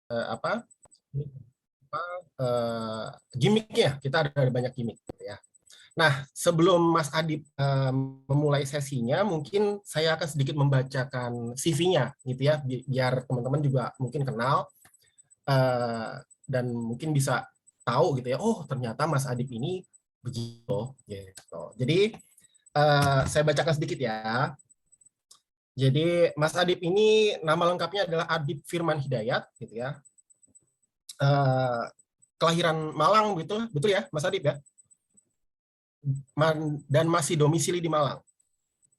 apa gimmicknya, kita ada banyak gimmick gitu ya. Nah, sebelum Mas Adip memulai sesinya, mungkin saya akan sedikit membacakan CV-nya gitu ya, biar teman-teman juga mungkin kenal dan mungkin bisa tahu gitu ya. Oh, ternyata Mas Adip ini begitu gitu. Jadi saya bacakan sedikit ya. Jadi Mas Adip ini nama lengkapnya adalah Adip Firman Hidayat gitu ya. Eh, Kelahiran Malang betul betul ya Mas Adip ya. Dan masih domisili di Malang.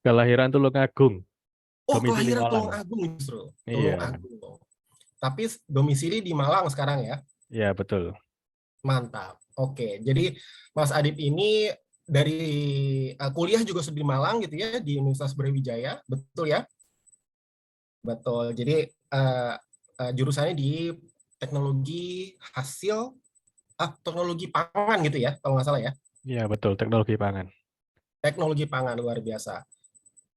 Kelahiran Tulungagung, Oh, domisili kelahiran Malang. Tulung Agung justru. Tulung Iya, Agung. Tapi domisili di Malang sekarang ya. iya betul. Mantap. Oke, jadi Mas Adip ini dari kuliah juga sudah di Malang gitu ya, di Universitas Brawijaya, betul ya? Betul. Jadi jurusannya di teknologi hasil, teknologi pangan gitu ya, kalau nggak salah ya. Iya betul, teknologi pangan. Teknologi pangan luar biasa.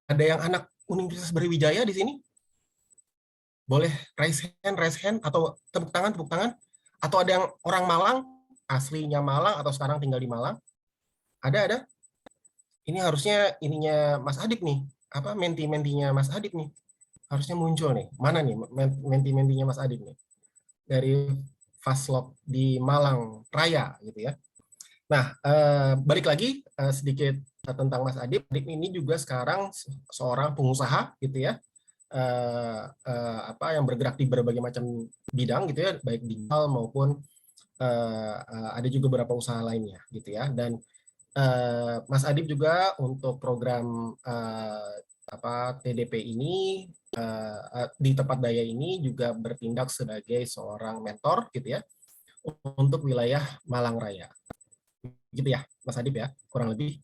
Ada yang anak Universitas Brawijaya di sini? Boleh raise hand atau tepuk tangan, tepuk tangan. Atau ada yang orang Malang, aslinya Malang atau sekarang tinggal di Malang? Ada. Ini harusnya ininya Mas Adip nih. Apa menti-mentinya Mas Adip nih? Harusnya muncul nih. Mana nih menti-mentinya Mas Adip nih? Dari Faslop di Malang Raya gitu ya. Nah, balik lagi sedikit tentang Mas Adip. Adip ini juga sekarang seorang pengusaha gitu ya. Apa yang bergerak di berbagai macam bidang gitu ya, baik digital maupun ada juga beberapa usaha lainnya gitu ya. Dan Mas Adip juga untuk program TDP ini di tempat daya ini juga bertindak sebagai seorang mentor gitu ya untuk wilayah Malang Raya. Gitu ya, Mas Adip ya, kurang lebih.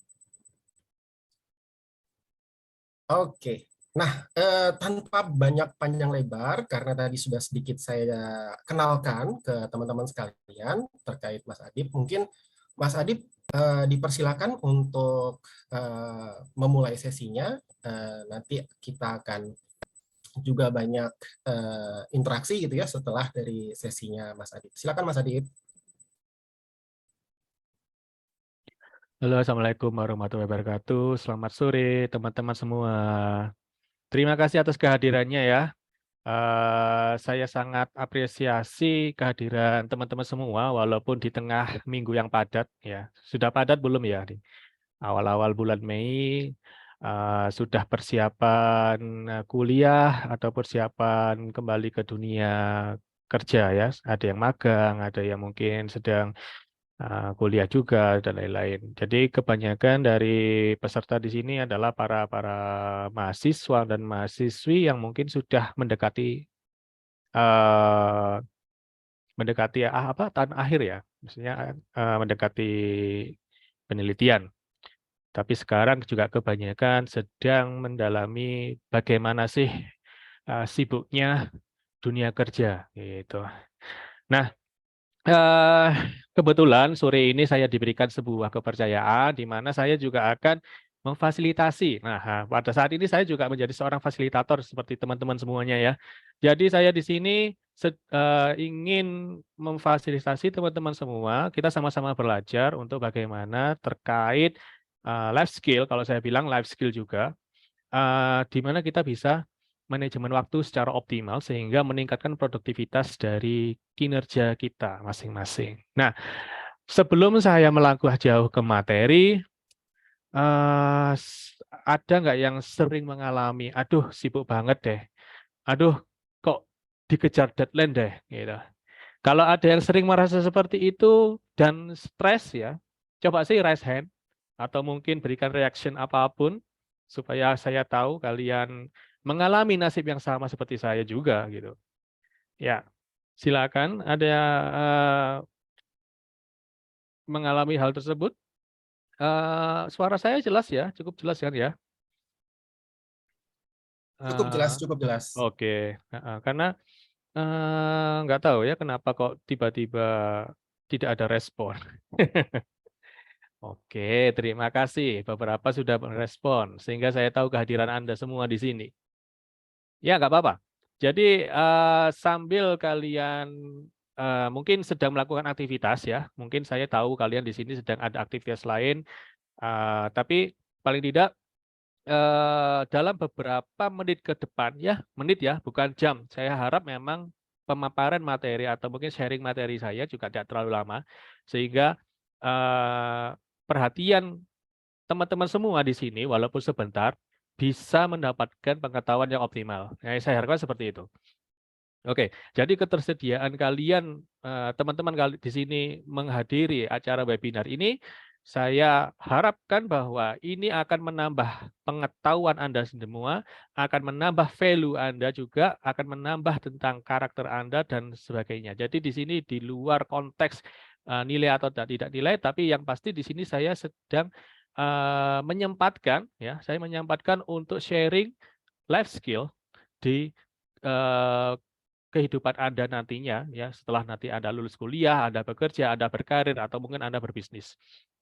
Oke. Nah, tanpa banyak panjang lebar, karena tadi sudah sedikit saya kenalkan ke teman-teman sekalian terkait Mas Adip, mungkin Mas Adip dipersilakan untuk memulai sesinya. Nanti kita akan juga banyak interaksi gitu ya setelah dari sesinya Mas Adip. Silakan Mas Adip. Halo, Assalamualaikum warahmatullahi wabarakatuh. Selamat sore, teman-teman semua. Terima kasih atas kehadirannya ya. Saya sangat apresiasi kehadiran teman-teman semua, walaupun di tengah minggu yang padat ya. Sudah padat belum ya? Di awal-awal bulan Mei sudah persiapan kuliah atau persiapan kembali ke dunia kerja ya. Ada yang magang, ada yang mungkin sedang kuliah juga dan lain-lain. Jadi kebanyakan dari peserta di sini adalah para mahasiswa dan mahasiswi yang mungkin sudah eh, mendekati apa tahun akhir ya, maksudnya mendekati penelitian. Tapi sekarang juga kebanyakan sedang mendalami bagaimana sih sibuknya dunia kerja gitu. Nah, Eh, kebetulan sore ini saya diberikan sebuah kepercayaan di mana saya juga akan memfasilitasi. Nah, pada saat ini saya juga menjadi seorang fasilitator seperti teman-teman semuanya ya. Jadi saya di sini ingin memfasilitasi teman-teman semua. Kita sama-sama belajar untuk bagaimana terkait life skill. Kalau saya bilang life skill juga, di mana kita bisa manajemen waktu secara optimal sehingga meningkatkan produktivitas dari kinerja kita masing-masing. Nah, sebelum saya melangkah jauh ke materi, ada nggak yang sering mengalami, aduh sibuk banget deh, aduh kok dikejar deadline deh, gitu. Kalau ada yang sering merasa seperti itu dan stres ya, coba sih raise hand atau mungkin berikan reaction apapun supaya saya tahu kalian mengalami nasib yang sama seperti saya juga gitu. Ya, silakan ada mengalami hal tersebut. Suara saya jelas ya, cukup jelas kan ya? Cukup jelas, Eh, cukup jelas. oke. Karena nggak tahu ya kenapa kok tiba-tiba tidak ada respon. Oke, terima kasih. Beberapa sudah merespon, sehingga saya tahu kehadiran Anda semua di sini. Ya, nggak apa-apa. Jadi sambil kalian mungkin sedang melakukan aktivitas ya, mungkin saya tahu kalian di sini sedang ada aktivitas lain, tapi paling tidak dalam beberapa menit ke depan ya, menit ya, bukan jam. Saya harap memang pemaparan materi atau mungkin sharing materi saya juga tidak terlalu lama, sehingga perhatian teman-teman semua di sini walaupun sebentar bisa mendapatkan pengetahuan yang optimal. Nah, saya harapkan seperti itu. Oke, jadi ketersediaan kalian, teman-teman di sini menghadiri acara webinar ini, saya harapkan bahwa ini akan menambah pengetahuan Anda semua, akan menambah value Anda juga, akan menambah tentang karakter Anda dan sebagainya. Jadi di sini di luar konteks nilai atau tidak nilai, tapi yang pasti di sini saya sedang menyempatkan, ya, saya menyempatkan untuk sharing life skill di eh, kehidupan Anda nantinya ya setelah nanti Anda lulus kuliah, Anda bekerja, Anda berkarir atau mungkin Anda berbisnis.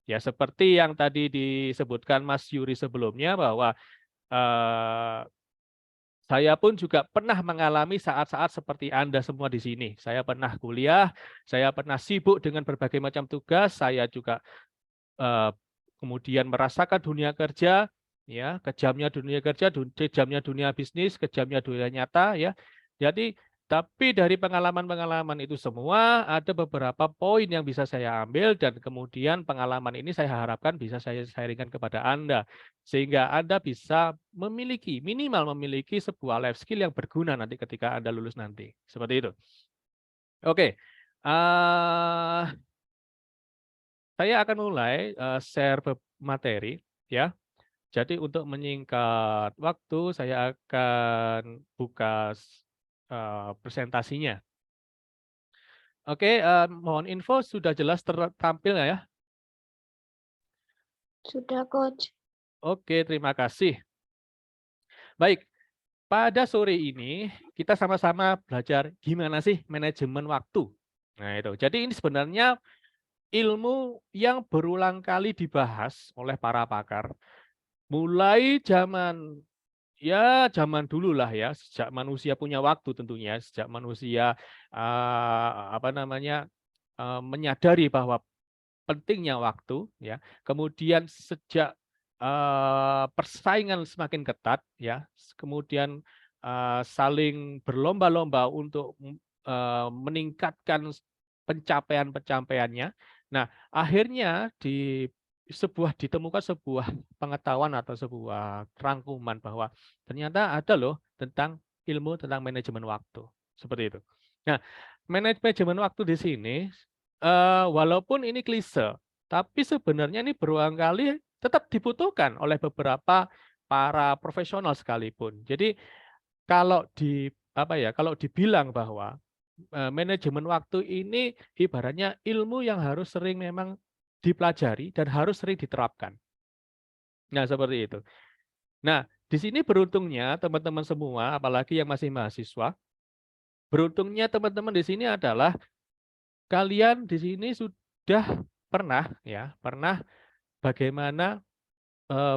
Ya seperti yang tadi disebutkan Mas Yuri sebelumnya bahwa eh, saya pun juga pernah mengalami saat-saat seperti Anda semua di sini. Saya pernah kuliah, saya pernah sibuk dengan berbagai macam tugas, saya juga eh, kemudian merasakan dunia kerja, ya kejamnya dunia kerja, kejamnya dunia bisnis, kejamnya dunia nyata, ya. Jadi, tapi dari pengalaman-pengalaman itu semua ada beberapa poin yang bisa saya ambil dan kemudian pengalaman ini saya harapkan bisa saya sharingkan kepada Anda sehingga Anda bisa memiliki minimal memiliki sebuah life skill yang berguna nanti ketika Anda lulus nanti. Seperti itu. Oke. Saya akan mulai share materi ya. Jadi untuk menyingkat waktu saya akan buka presentasinya. Oke, mohon info sudah jelas tertampil nggak ya? Sudah, Coach. Oke, terima kasih. Baik, pada sore ini kita sama-sama belajar gimana sih manajemen waktu. Nah itu, jadi ini sebenarnya ilmu yang berulang kali dibahas oleh para pakar. Mulai zaman dulu lah ya, sejak manusia punya waktu tentunya, sejak manusia menyadari bahwa pentingnya waktu, ya. Kemudian sejak persaingan semakin ketat, ya, kemudian saling berlomba-lomba untuk meningkatkan pencapaian-pencapaiannya. Nah, akhirnya ditemukan sebuah pengetahuan atau sebuah rangkuman bahwa ternyata ada loh tentang ilmu tentang manajemen waktu. Seperti itu. Nah, manajemen waktu di sini walaupun ini klise, tapi sebenarnya ini berulang kali tetap dibutuhkan oleh beberapa para profesional sekalipun. Jadi kalau dibilang bahwa manajemen waktu ini ibaratnya ilmu yang harus sering memang dipelajari dan harus sering diterapkan. Nah, seperti itu. Nah, di sini beruntungnya teman-teman semua, apalagi yang masih mahasiswa, beruntungnya teman-teman di sini adalah kalian di sini sudah pernah bagaimana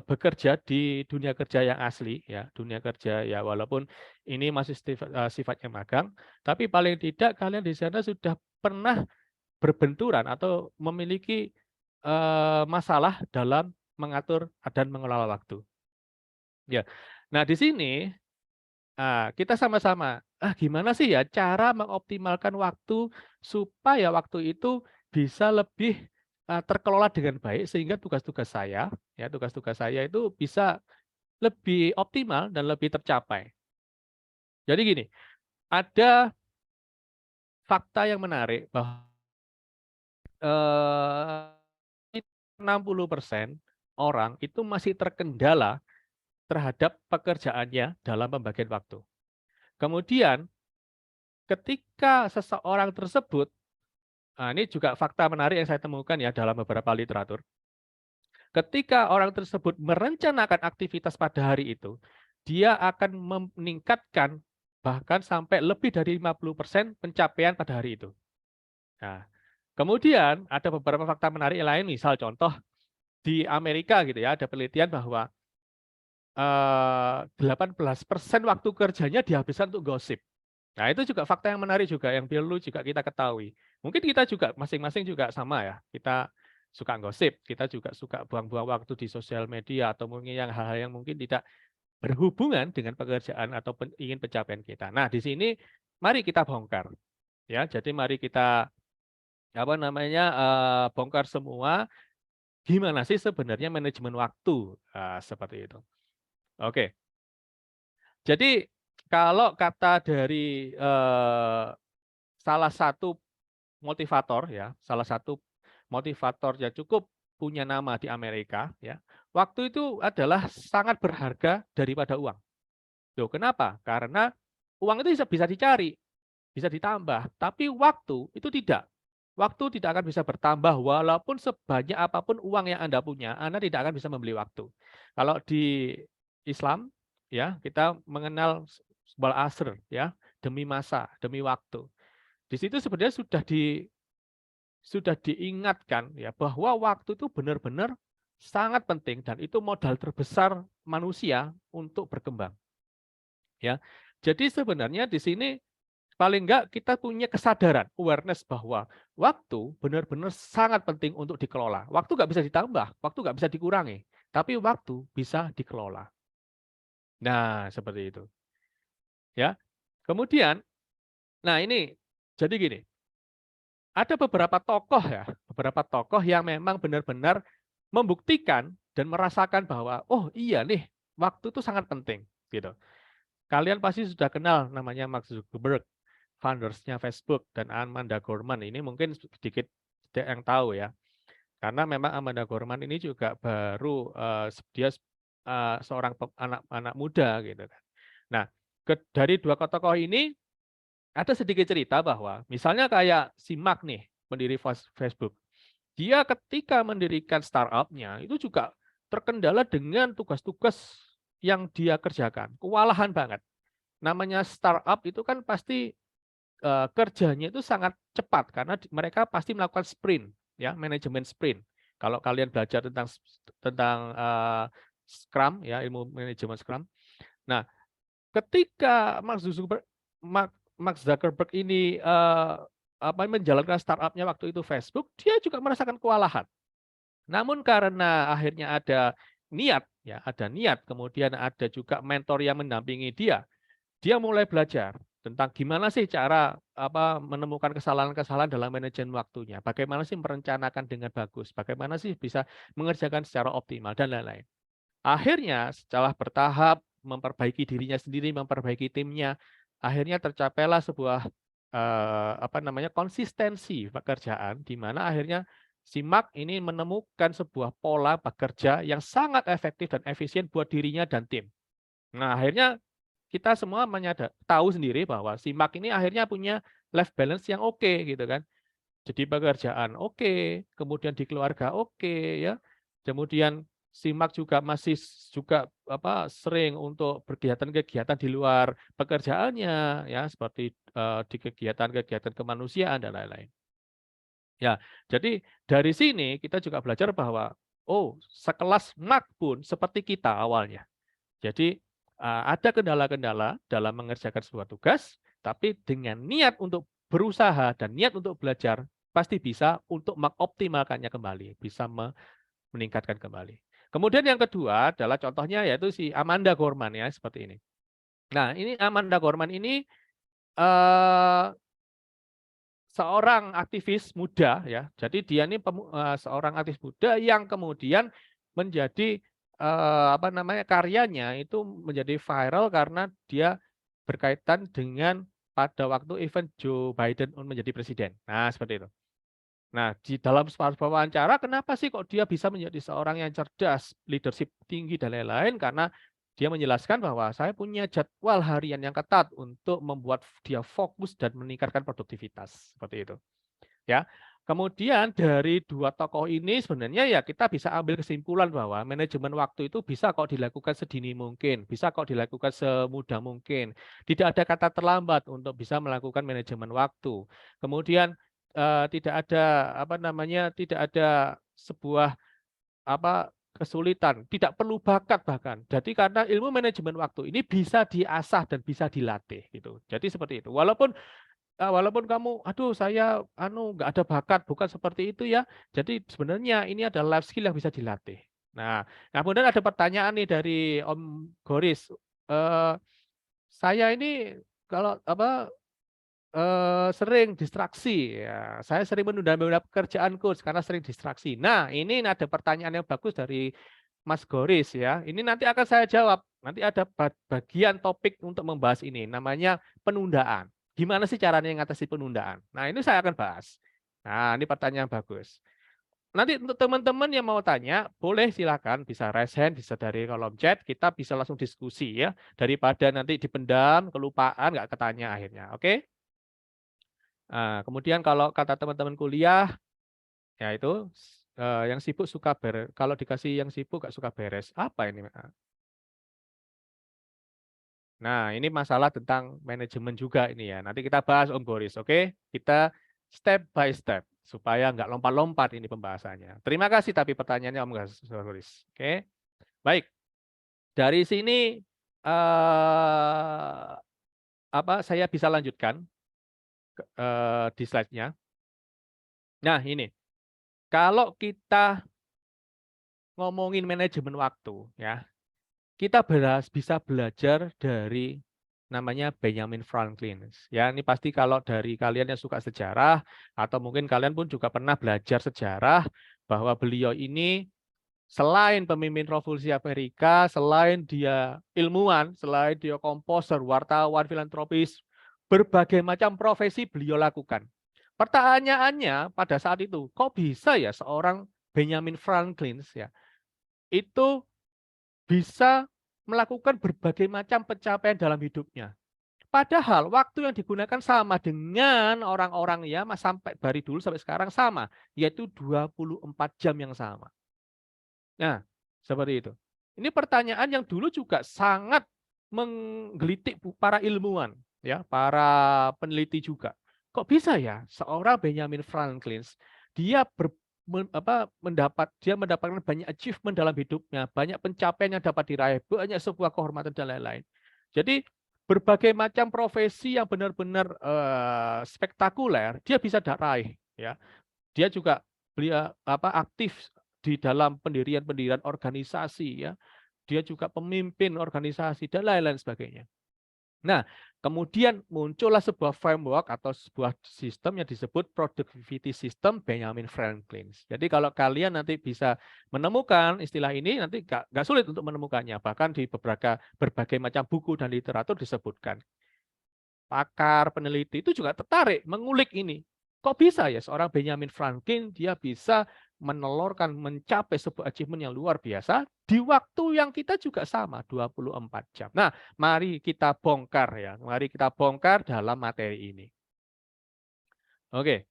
bekerja di dunia kerja yang asli ya, dunia kerja ya walaupun ini masih sifatnya magang, tapi paling tidak kalian di sana sudah pernah berbenturan atau memiliki masalah dalam mengatur dan mengelola waktu. Ya. Nah, di sini kita sama-sama, gimana sih ya cara mengoptimalkan waktu supaya waktu itu bisa lebih terkelola dengan baik sehingga tugas-tugas saya itu bisa lebih optimal dan lebih tercapai. Jadi gini, ada fakta yang menarik bahwa 60% orang itu masih terkendala terhadap pekerjaannya dalam pembagian waktu. Kemudian ketika seseorang tersebut, ini juga fakta menarik yang saya temukan ya dalam beberapa literatur. Ketika orang tersebut merencanakan aktivitas pada hari itu, dia akan meningkatkan bahkan sampai lebih dari 50% pencapaian pada hari itu. Nah, kemudian ada beberapa fakta menarik lain, misal contoh di Amerika gitu ya, ada penelitian bahwa 18% waktu kerjanya dihabiskan untuk gosip. Nah, itu juga fakta yang menarik juga yang perlu juga kita ketahui. Mungkin kita juga masing-masing juga sama ya. Kita suka gosip, kita juga suka buang-buang waktu di sosial media atau mungkin yang hal-hal yang mungkin tidak berhubungan dengan pekerjaan atau ingin pencapaian kita. Nah, di sini mari kita bongkar ya. Jadi mari kita apa namanya bongkar semua gimana sih sebenarnya manajemen waktu. Seperti itu. Oke. Jadi kalau kata dari salah satu motivator ya, salah satu motivator yang cukup punya nama di Amerika ya. Waktu itu adalah sangat berharga daripada uang. Loh, kenapa? Karena uang itu bisa dicari, bisa ditambah, tapi waktu itu tidak. Waktu tidak akan bisa bertambah walaupun sebanyak apapun uang yang Anda punya, Anda tidak akan bisa membeli waktu. Kalau di Islam ya, kita mengenal wal asr ya, demi masa, demi waktu. Di situ sebenarnya sudah diingatkan ya bahwa waktu itu benar-benar sangat penting dan itu modal terbesar manusia untuk berkembang. Ya. Jadi sebenarnya di sini paling enggak kita punya kesadaran, awareness bahwa waktu benar-benar sangat penting untuk dikelola. Waktu nggak bisa ditambah, waktu nggak bisa dikurangi, tapi waktu bisa dikelola. Nah, seperti itu. Ya. Kemudian, nah ini jadi gini, ada beberapa tokoh yang memang benar-benar membuktikan dan merasakan bahwa oh iya nih, waktu itu sangat penting gitu. Kalian pasti sudah kenal namanya Mark Zuckerberg, founders-nya Facebook dan Amanda Gorman. Ini mungkin sedikit yang tahu ya. Karena memang Amanda Gorman ini juga baru dia seorang anak muda gitu kan. Nah, dari dua tokoh ini ada sedikit cerita bahwa misalnya kayak si Mark nih, pendiri Facebook. Dia ketika mendirikan startup-nya itu juga terkendala dengan tugas-tugas yang dia kerjakan. Kewalahan banget. Namanya startup itu kan pasti kerjanya itu sangat cepat karena mereka pasti melakukan sprint, ya, manajemen sprint. Kalau kalian belajar tentang Scrum, ya, ilmu manajemen Scrum. Nah, ketika Mark Zuckerberg ini menjalankan startup-nya waktu itu Facebook, dia juga merasakan kewalahan. Namun karena akhirnya ada niat, kemudian ada juga mentor yang mendampingi dia mulai belajar tentang gimana sih cara menemukan kesalahan-kesalahan dalam manajemen waktunya, bagaimana sih merencanakan dengan bagus, bagaimana sih bisa mengerjakan secara optimal dan lain-lain. Akhirnya setelah bertahap memperbaiki dirinya sendiri, memperbaiki timnya, akhirnya tercapailah sebuah konsistensi pekerjaan di mana akhirnya si Mark ini menemukan sebuah pola bekerja yang sangat efektif dan efisien buat dirinya dan tim. Nah, akhirnya kita semua tahu sendiri bahwa si Mark ini akhirnya punya life balance yang oke gitu kan. Jadi pekerjaan oke, kemudian di keluarga oke ya. Kemudian si Mark juga masih sering untuk berkegiatan-kegiatan di luar pekerjaannya ya seperti di kegiatan-kegiatan kemanusiaan dan lain-lain. Ya, jadi dari sini kita juga belajar bahwa oh, sekelas Mark pun seperti kita awalnya. Jadi ada kendala-kendala dalam mengerjakan sebuah tugas, tapi dengan niat untuk berusaha dan niat untuk belajar, pasti bisa untuk mengoptimalkannya kembali, bisa meningkatkan kembali. Kemudian yang kedua adalah contohnya yaitu si Amanda Gorman ya, seperti ini. Nah, ini Amanda Gorman ini seorang aktivis muda ya. Jadi dia ini seorang aktivis muda yang kemudian menjadi karyanya itu menjadi viral karena dia berkaitan dengan pada waktu event Joe Biden menjadi presiden. Nah, seperti itu. Nah, di dalam sebuah wawancara, kenapa sih kok dia bisa menjadi seorang yang cerdas, leadership tinggi dan lain-lain? Karena dia menjelaskan bahwa saya punya jadwal harian yang ketat untuk membuat dia fokus dan meningkatkan produktivitas, seperti itu. Ya. Kemudian dari dua tokoh ini sebenarnya ya kita bisa ambil kesimpulan bahwa manajemen waktu itu bisa kok dilakukan sedini mungkin, bisa kok dilakukan semudah mungkin. Tidak ada kata terlambat untuk bisa melakukan manajemen waktu. Kemudian tidak ada sebuah kesulitan, tidak perlu bakat bahkan. Jadi karena ilmu manajemen waktu ini bisa diasah dan bisa dilatih gitu. Jadi seperti itu. Walaupun kamu, aduh saya nggak ada bakat, bukan seperti itu ya. Jadi sebenarnya ini adalah life skill yang bisa dilatih. Nah, kemudian ada pertanyaan nih dari Om Goris. Eh, saya ini kalau sering distraksi ya. Saya sering menunda-nunda pekerjaanku karena sering distraksi. Nah, ini ada pertanyaan yang bagus dari Mas Goris ya. Ini nanti akan saya jawab. Nanti ada bagian topik untuk membahas ini. Namanya penundaan. Gimana sih caranya mengatasi penundaan? Nah, ini saya akan bahas. Nah, ini pertanyaan bagus. Nanti untuk teman-teman yang mau tanya, boleh silakan bisa raise hand, bisa dari kolom chat, kita bisa langsung diskusi ya. Daripada nanti dipendam, kelupaan, nggak ketanya akhirnya. Oke? Nah, kemudian kalau kata teman-teman kuliah, ya itu yang sibuk suka beres. Kalau dikasih yang sibuk gak suka beres. Apa ini? Nah, ini masalah tentang manajemen juga ini ya. Nanti kita bahas Om Boris, oke? Kita step by step supaya nggak lompat-lompat ini pembahasannya. Terima kasih tapi pertanyaannya Om Boris. Oke, baik. Dari sini saya bisa lanjutkan di slide-nya. Nah, ini kalau kita ngomongin manajemen waktu ya, kita bisa belajar dari namanya Benjamin Franklin. Ya, ini pasti kalau dari kalian yang suka sejarah atau mungkin kalian pun juga pernah belajar sejarah bahwa beliau ini selain pemimpin revolusi Amerika, selain dia ilmuwan, selain dia komposer, wartawan, filantropis, berbagai macam profesi beliau lakukan. Pertanyaannya pada saat itu, kok bisa ya seorang Benjamin Franklin ya itu bisa melakukan berbagai macam pencapaian dalam hidupnya. Padahal waktu yang digunakan sama dengan orang-orang ya, sampai dari dulu sampai sekarang sama, yaitu 24 jam yang sama. Nah, seperti itu. Ini pertanyaan yang dulu juga sangat menggelitik para ilmuwan, ya, para peneliti juga. Kok bisa ya seorang Benjamin Franklin dia mendapatkan banyak achievement dalam hidupnya, banyak pencapaian yang dapat diraih, banyak sebuah kehormatan dan lain-lain. Jadi berbagai macam profesi yang benar-benar spektakuler dia bisa raih, ya. Dia juga beliau aktif di dalam pendirian-pendirian organisasi ya. Dia juga pemimpin organisasi dan lain-lain sebagainya. Nah, kemudian muncullah sebuah framework atau sebuah sistem yang disebut productivity system Benjamin Franklin. Jadi kalau kalian nanti bisa menemukan istilah ini, nanti nggak sulit untuk menemukannya. Bahkan di berbagai macam buku dan literatur disebutkan. Pakar, peneliti itu juga tertarik mengulik ini. Kok bisa ya seorang Benjamin Franklin dia bisa mencapai sebuah achievement yang luar biasa di waktu yang kita juga sama, 24 jam. Nah, mari kita bongkar ya. Mari kita bongkar dalam materi ini. Oke.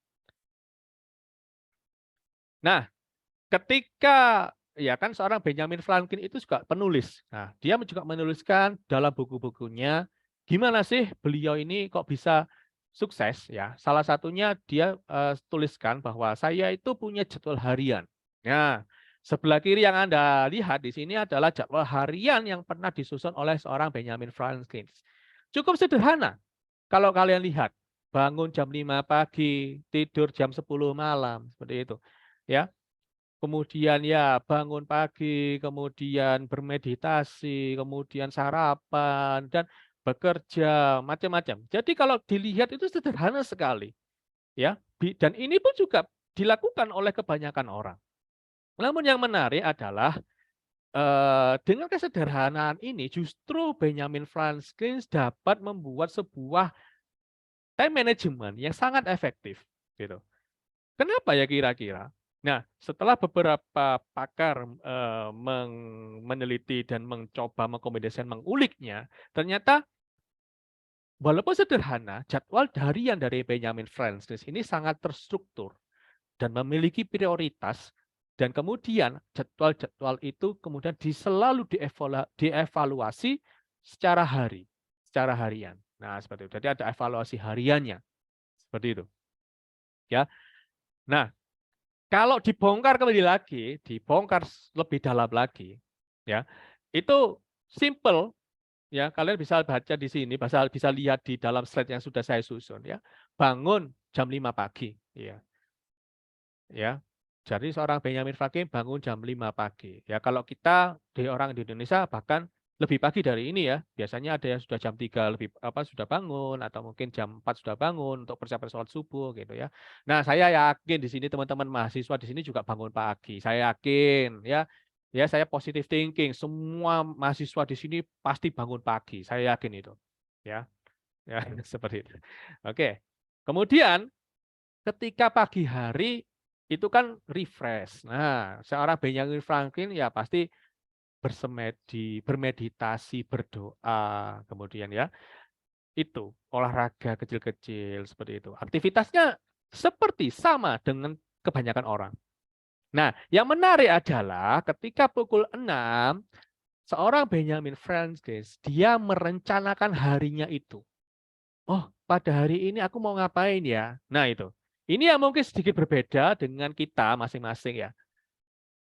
Nah, ketika ya kan seorang Benjamin Franklin itu juga penulis. Nah, dia juga menuliskan dalam buku-bukunya gimana sih beliau ini kok bisa sukses ya. Salah satunya dia tuliskan bahwa saya itu punya jadwal harian. Nah, sebelah kiri yang Anda lihat di sini adalah jadwal harian yang pernah disusun oleh seorang Benjamin Franklin. Cukup sederhana. Kalau kalian lihat, bangun jam 5 pagi, tidur jam 10 malam, seperti itu. Ya, kemudian ya bangun pagi, kemudian bermeditasi, kemudian sarapan, dan bekerja, macam-macam. Jadi kalau dilihat itu sederhana sekali. Ya, dan ini pun juga dilakukan oleh kebanyakan orang. Namun yang menarik adalah dengan kesederhanaan ini justru Benjamin Franklin dapat membuat sebuah time management yang sangat efektif. Gitu. Kenapa ya kira-kira? Nah, setelah beberapa pakar meneliti dan mencoba mengkombinasikan menguliknya, ternyata walaupun sederhana, jadwal harian dari Benjamin Franklin ini sangat terstruktur dan memiliki prioritas, dan kemudian jadwal-jadwal itu kemudian selalu dievaluasi secara harian. Nah, seperti itu. Jadi ada evaluasi hariannya, seperti itu. Ya. Nah, Kalau dibongkar kembali lagi, dibongkar lebih dalam lagi, ya, itu simple, ya. Kalian bisa baca di sini, bisa lihat di dalam slide yang sudah saya susun, ya. Bangun jam 5 pagi, ya. Ya. Jadi seorang Benjamin Franklin bangun jam 5 pagi. Ya, kalau kita di orang di Indonesia bahkan lebih pagi dari ini ya. Biasanya ada yang sudah jam 3 lebih sudah bangun atau mungkin jam 4 sudah bangun untuk persiapan sholat subuh gitu ya. Nah, saya yakin di sini teman-teman mahasiswa di sini juga bangun pagi. Saya yakin ya. Ya, saya positive thinking. Semua mahasiswa di sini pasti bangun pagi. Saya yakin itu. Ya. Ya, seperti itu. Oke. Kemudian ketika pagi hari itu kan refresh. Nah, seorang Benjamin Franklin ya pasti bermeditasi, berdoa, kemudian ya itu olahraga kecil-kecil seperti itu. Aktivitasnya seperti sama dengan kebanyakan orang. Nah, yang menarik adalah ketika pukul 6 seorang Benjamin Franklin dia merencanakan harinya itu. Oh, pada hari ini aku mau ngapain ya? Nah, itu. Ini yang mungkin sedikit berbeda dengan kita masing-masing ya.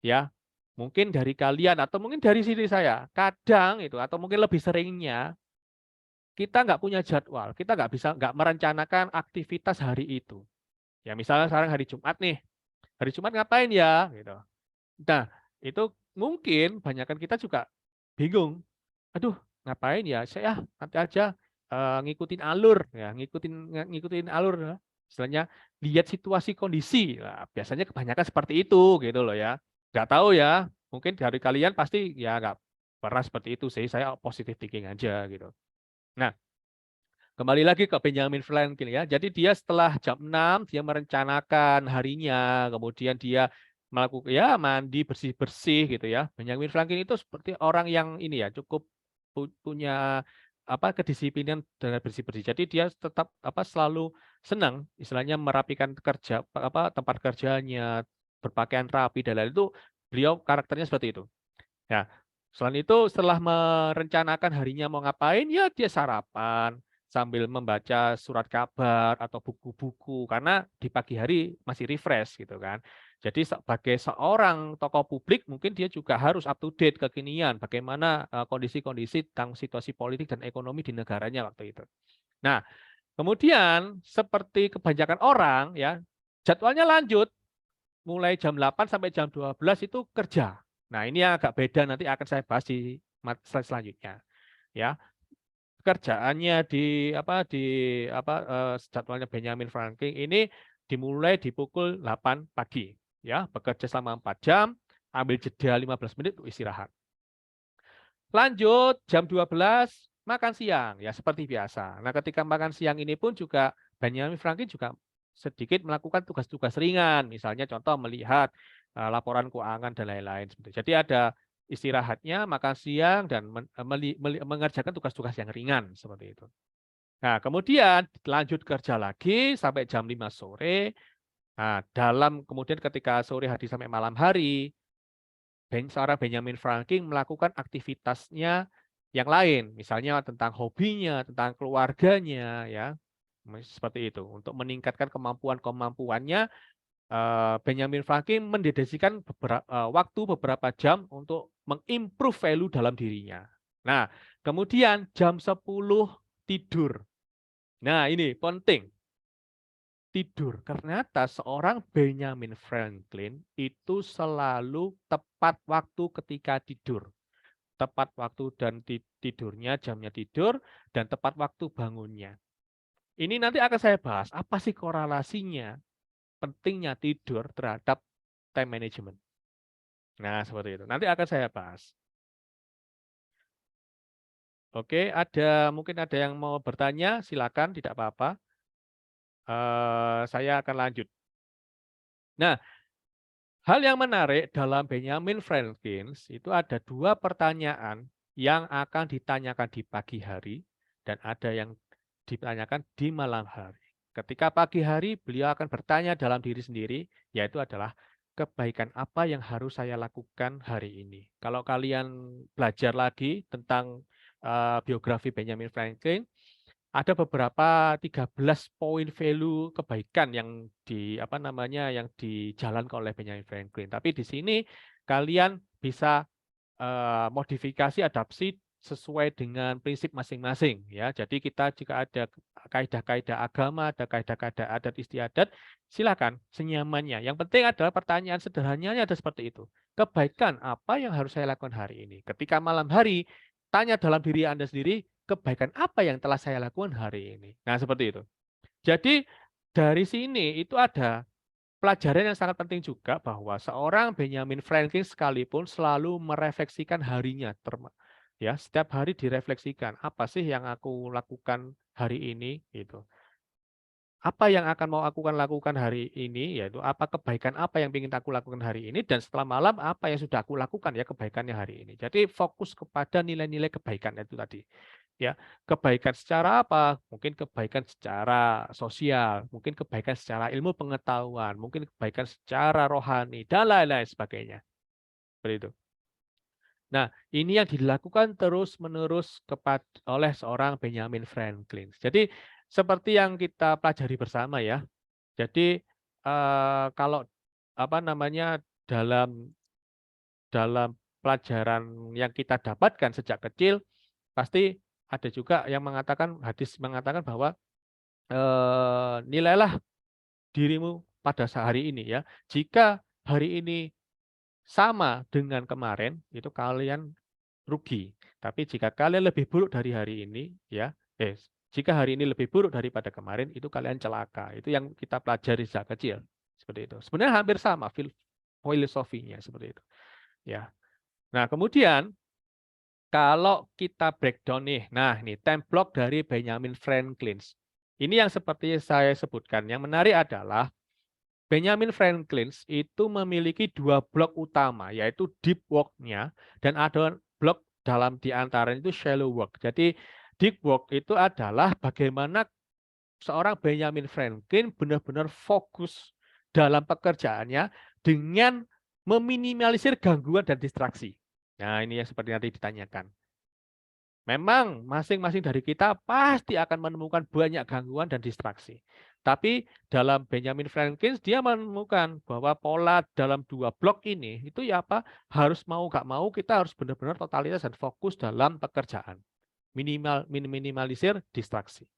Ya, mungkin dari kalian atau mungkin dari sini saya. Kadang itu atau mungkin lebih seringnya kita nggak punya jadwal, kita nggak merencanakan aktivitas hari itu. Ya, misalnya sekarang hari Jumat nih. Hari Jumat ngapain ya? Gitu. Nah, itu mungkin banyakkan kita juga bingung. Aduh, ngapain ya? Saya nanti aja ngikutin alur ya, ngikutin alur ya. Istilahnya lihat situasi kondisi. Nah, biasanya kebanyakan seperti itu gitu loh ya. Nggak tahu ya, mungkin dari kalian pasti ya nggak pernah seperti itu sih. Saya positive thinking aja gitu. Nah, kembali lagi ke Benjamin Franklin ya. Jadi dia setelah jam 6 dia merencanakan harinya, kemudian dia melakukan ya mandi bersih-bersih gitu ya. Benjamin Franklin itu seperti orang yang ini ya cukup punya kedisiplinan dengan bersih-bersih. Jadi dia tetap selalu senang istilahnya merapikan tempat kerjanya, berpakaian rapi dan lain itu beliau karakternya seperti itu. Ya, selain itu setelah merencanakan harinya mau ngapain, ya dia sarapan sambil membaca surat kabar atau buku-buku karena di pagi hari masih refresh gitu kan. Jadi sebagai seorang tokoh publik mungkin dia juga harus up to date kekinian bagaimana kondisi-kondisi tentang situasi politik dan ekonomi di negaranya waktu itu. Nah, kemudian seperti kebanyakan orang ya, jadwalnya lanjut mulai jam 8 sampai jam 12 itu kerja. Nah, ini yang agak beda nanti akan saya bahas di slide selanjutnya. Ya, kerjaannya jadwalnya Benjamin Franklin ini dimulai di pukul 8 pagi. Ya, bekerja selama 4 jam, ambil jeda 15 menit untuk istirahat. Lanjut jam 12 makan siang ya seperti biasa. Nah, ketika makan siang ini pun juga Benjamin Franklin juga sedikit melakukan tugas-tugas ringan, misalnya contoh melihat laporan keuangan dan lain-lain. Jadi ada istirahatnya, makan siang dan mengerjakan tugas-tugas yang ringan seperti itu. Nah, kemudian lanjut kerja lagi sampai jam 5 sore. Nah, kemudian ketika sore hari sampai malam hari, seorang Benjamin Franklin melakukan aktivitasnya yang lain, misalnya tentang hobinya, tentang keluarganya, ya seperti itu. Untuk meningkatkan kemampuannya, Benjamin Franklin mendedikasikan waktu beberapa jam untuk mengimprove value dalam dirinya. Nah, kemudian jam 10 tidur. Nah, ini penting. Tidur. Ternyata seorang Benjamin Franklin itu selalu tepat waktu ketika tidur. Tepat waktu dan tidurnya, jamnya tidur, dan tepat waktu bangunnya. Ini nanti akan saya bahas, apa sih korelasinya pentingnya tidur terhadap time management. Nah, seperti itu. Nanti akan saya bahas. Oke, mungkin ada yang mau bertanya, silakan, tidak apa-apa. Saya akan lanjut. Nah, hal yang menarik dalam Benjamin Franklin itu ada 2 pertanyaan yang akan ditanyakan di pagi hari dan ada yang ditanyakan di malam hari. Ketika pagi hari beliau akan bertanya dalam diri sendiri, yaitu adalah kebaikan apa yang harus saya lakukan hari ini. Kalau kalian belajar lagi tentang biografi Benjamin Franklin, ada beberapa 13 poin value kebaikan yang dijalankan oleh Benjamin Franklin. Tapi di sini kalian bisa modifikasi adapsi sesuai dengan prinsip masing-masing ya. Jadi kita jika ada kaidah-kaidah agama, ada kaidah-kaidah adat istiadat, silakan senyamannya. Yang penting adalah pertanyaan sederhananya ada seperti itu. Kebaikan apa yang harus saya lakukan hari ini? Ketika malam hari, tanya dalam diri Anda sendiri, kebaikan apa yang telah saya lakukan hari ini? Nah, seperti itu. Jadi dari sini itu ada pelajaran yang sangat penting juga bahwa seorang Benjamin Franklin sekalipun selalu merefleksikan harinya, ya setiap hari direfleksikan apa sih yang aku lakukan hari ini gitu. Apa yang akan mau aku lakukan hari ini, yaitu apa kebaikan apa yang ingin aku lakukan hari ini, dan setelah malam apa yang sudah aku lakukan ya kebaikannya hari ini. Jadi fokus kepada nilai-nilai kebaikan itu tadi. Ya, kebaikan secara apa? Mungkin kebaikan secara sosial, mungkin kebaikan secara ilmu pengetahuan, mungkin kebaikan secara rohani, dan lain-lain sebagainya. Seperti itu. Nah, ini yang dilakukan terus-menerus oleh seorang Benjamin Franklin. Jadi, seperti yang kita pelajari bersama ya. Jadi, kalau dalam dalam pelajaran yang kita dapatkan sejak kecil, pasti ada juga yang mengatakan, hadis mengatakan bahwa nilailah dirimu pada hari ini ya. Jika hari ini sama dengan kemarin, itu kalian rugi. Tapi jika kalian lebih buruk dari hari ini, ya, jika hari ini lebih buruk daripada kemarin, itu kalian celaka. Itu yang kita pelajari sejak kecil, seperti itu. Sebenarnya hampir sama filosofinya seperti itu. Ya. Nah, kemudian kalau kita breakdown nih, nah ini time block dari Benjamin Franklin. Ini yang seperti saya sebutkan. Yang menarik adalah Benjamin Franklin itu memiliki 2 blok utama, yaitu deep work-nya dan ada blok dalam di antara itu shallow work. Jadi deep work itu adalah bagaimana seorang Benjamin Franklin benar-benar fokus dalam pekerjaannya dengan meminimalisir gangguan dan distraksi. Nah, ini yang seperti nanti ditanyakan. Memang masing-masing dari kita pasti akan menemukan banyak gangguan dan distraksi. Tapi dalam Benjamin Franklin dia menemukan bahwa pola dalam 2 blok ini itu ya apa? Harus mau gak mau kita harus benar-benar totalitas dan fokus dalam pekerjaan. Minimalisir distraksi.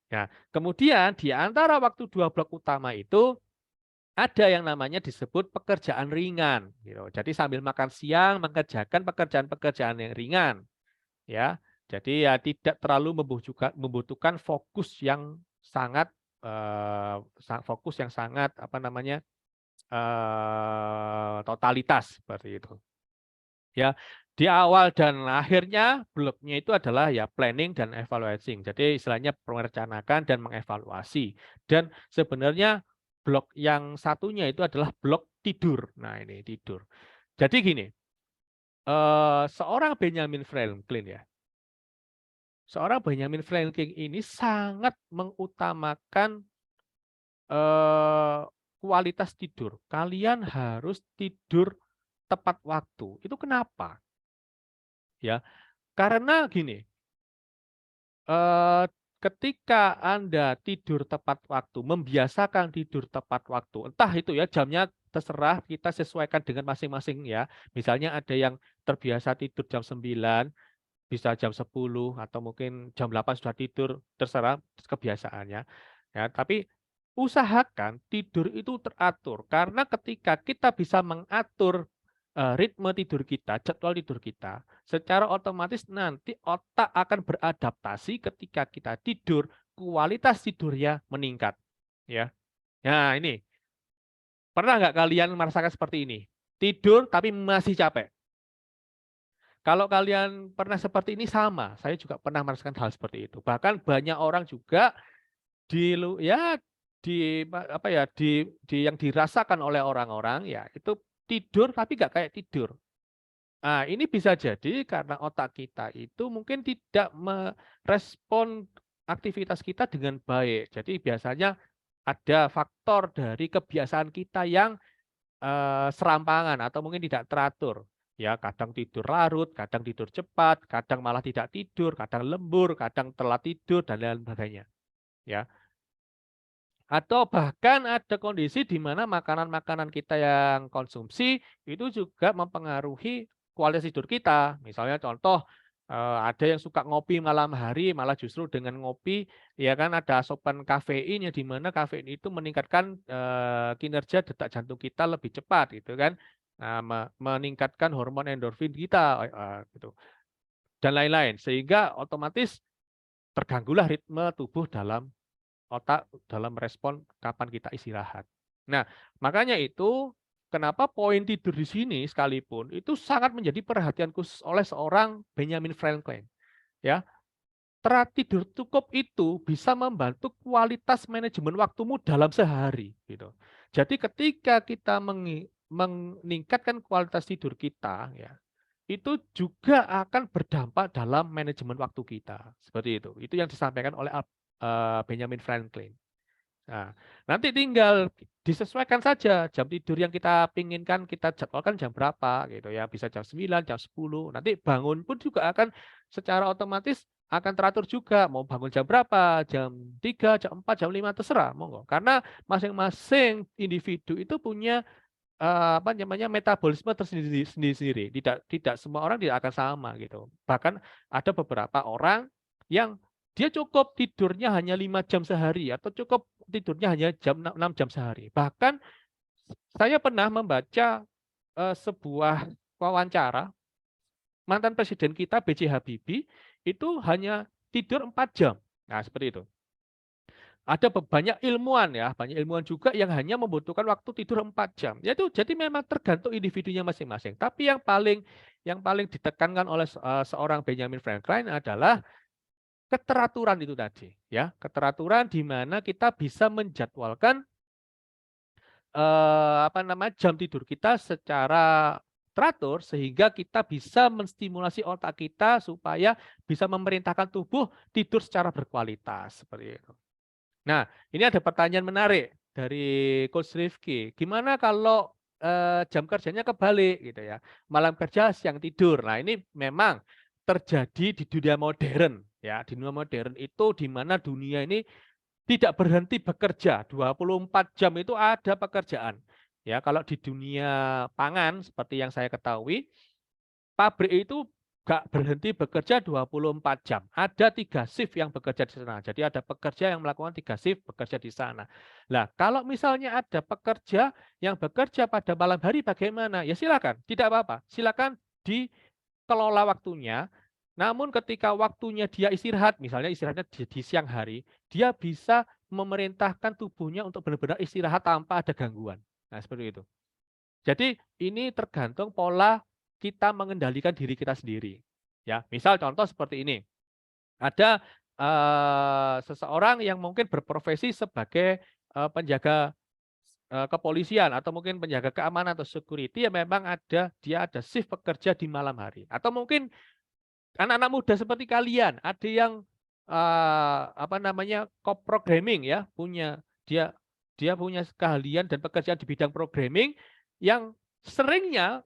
Nah, kemudian di antara waktu 2 blok utama itu ada yang namanya disebut pekerjaan ringan. Gitu. Jadi sambil makan siang mengerjakan pekerjaan-pekerjaan yang ringan. Ya, jadi ya tidak terlalu membutuhkan fokus yang sangat totalitas seperti itu. Ya, di awal dan akhirnya bloknya itu adalah ya planning dan evaluating. Jadi istilahnya merencanakan dan mengevaluasi. Dan sebenarnya blok yang satunya itu adalah blok tidur. Nah, ini tidur. Jadi gini, seorang Benjamin Franklin ya. Seorang Benjamin Franklin ini sangat mengutamakan kualitas tidur. Kalian harus tidur tepat waktu. Itu kenapa? Ya, karena gini, ketika Anda tidur tepat waktu, membiasakan tidur tepat waktu, entah itu ya jamnya terserah kita sesuaikan dengan masing-masing ya. Misalnya ada yang terbiasa tidur jam 9, bisa jam 10 atau mungkin jam 8 sudah tidur, terserah kebiasaannya. Ya, tapi usahakan tidur itu teratur karena ketika kita bisa mengatur ritme tidur kita, jadwal tidur kita, secara otomatis nanti otak akan beradaptasi ketika kita tidur, kualitas tidurnya meningkat. Ya. Nah, ini. Pernah nggak kalian merasakan seperti ini? Tidur tapi masih capek. Kalau kalian pernah seperti ini sama, saya juga pernah merasakan hal seperti itu. Bahkan banyak orang juga di yang dirasakan oleh orang-orang ya itu tidur tapi nggak kayak tidur. Nah, ini bisa jadi karena otak kita itu mungkin tidak merespon aktivitas kita dengan baik. Jadi biasanya ada faktor dari kebiasaan kita yang serampangan atau mungkin tidak teratur. Ya, kadang tidur larut, kadang tidur cepat, kadang malah tidak tidur, kadang lembur, kadang telat tidur dan lain sebagainya. Ya, atau bahkan ada kondisi di mana makanan-makanan kita yang konsumsi itu juga mempengaruhi kualitas tidur kita. Misalnya contoh, ada yang suka ngopi malam hari, malah justru dengan ngopi, ya kan ada asupan kafein yang di mana kafein itu meningkatkan, kinerja detak jantung kita lebih cepat gitu kan. Nah, meningkatkan hormon endorfin kita, gitu, dan lain-lain. Sehingga otomatis terganggulah ritme tubuh dalam otak dalam respon kapan kita istirahat. Nah, makanya itu kenapa poin tidur di sini sekalipun itu sangat menjadi perhatian khusus oleh seorang Benjamin Franklin, ya. Tidur cukup itu bisa membantu kualitas manajemen waktumu dalam sehari, gitu. Jadi ketika kita meningkatkan kualitas tidur kita, ya, itu juga akan berdampak dalam manajemen waktu kita, seperti itu. Itu yang disampaikan oleh Benjamin Franklin. Nah, nanti tinggal disesuaikan saja jam tidur yang kita pinginkan kita jadwalkan jam berapa gitu ya, bisa jam 9, jam 10. Nanti bangun pun juga akan secara otomatis akan teratur juga, mau bangun jam berapa, jam 3, jam 4, jam 5 terserah, monggo. Karena masing-masing individu itu punya apa namanya, metabolisme tersendiri-sendiri. Tidak tidak semua orang tidak akan sama gitu. Bahkan ada beberapa orang yang dia cukup tidurnya hanya 5 jam sehari atau cukup tidurnya hanya 6 jam sehari. Bahkan saya pernah membaca, sebuah wawancara mantan presiden kita B.J. Habibie itu hanya tidur 4 jam. Nah, seperti itu. Ada banyak ilmuwan ya, banyak ilmuwan juga yang hanya membutuhkan waktu tidur 4 jam. Yaitu jadi memang tergantung individunya masing-masing. Tapi yang paling ditekankan oleh seorang Benjamin Franklin adalah keteraturan itu tadi, ya. Keteraturan di mana kita bisa menjadwalkan, apa namanya, jam tidur kita secara teratur sehingga kita bisa menstimulasi otak kita supaya bisa memerintahkan tubuh tidur secara berkualitas, seperti itu. Nah, ini ada pertanyaan menarik dari Coach Rifki. Gimana kalau, jam kerjanya kebalik gitu ya, malam kerja, siang tidur. Nah, ini memang terjadi di dunia modern ya. Di dunia modern itu di mana dunia ini tidak berhenti bekerja, 24 jam itu ada pekerjaan. Ya, kalau di dunia pangan seperti yang saya ketahui, pabrik itu nggak berhenti bekerja 24 jam. Ada 3 shift yang bekerja di sana. Jadi ada pekerja yang melakukan 3 shift bekerja di sana. Nah, kalau misalnya ada pekerja yang bekerja pada malam hari bagaimana? Ya silakan, tidak apa-apa. Silakan dikelola waktunya. Namun ketika waktunya dia istirahat, misalnya istirahatnya di siang hari, dia bisa memerintahkan tubuhnya untuk benar-benar istirahat tanpa ada gangguan. Nah, seperti itu. Jadi ini tergantung pola kita mengendalikan diri kita sendiri. Ya, misal contoh seperti ini. Ada, seseorang yang mungkin berprofesi sebagai, penjaga, kepolisian atau mungkin penjaga keamanan atau security yang memang dia ada shift pekerja di malam hari. Atau mungkin anak-anak muda seperti kalian, ada yang, apa namanya, co-programming ya, dia dia punya keahlian dan pekerjaan di bidang programming yang seringnya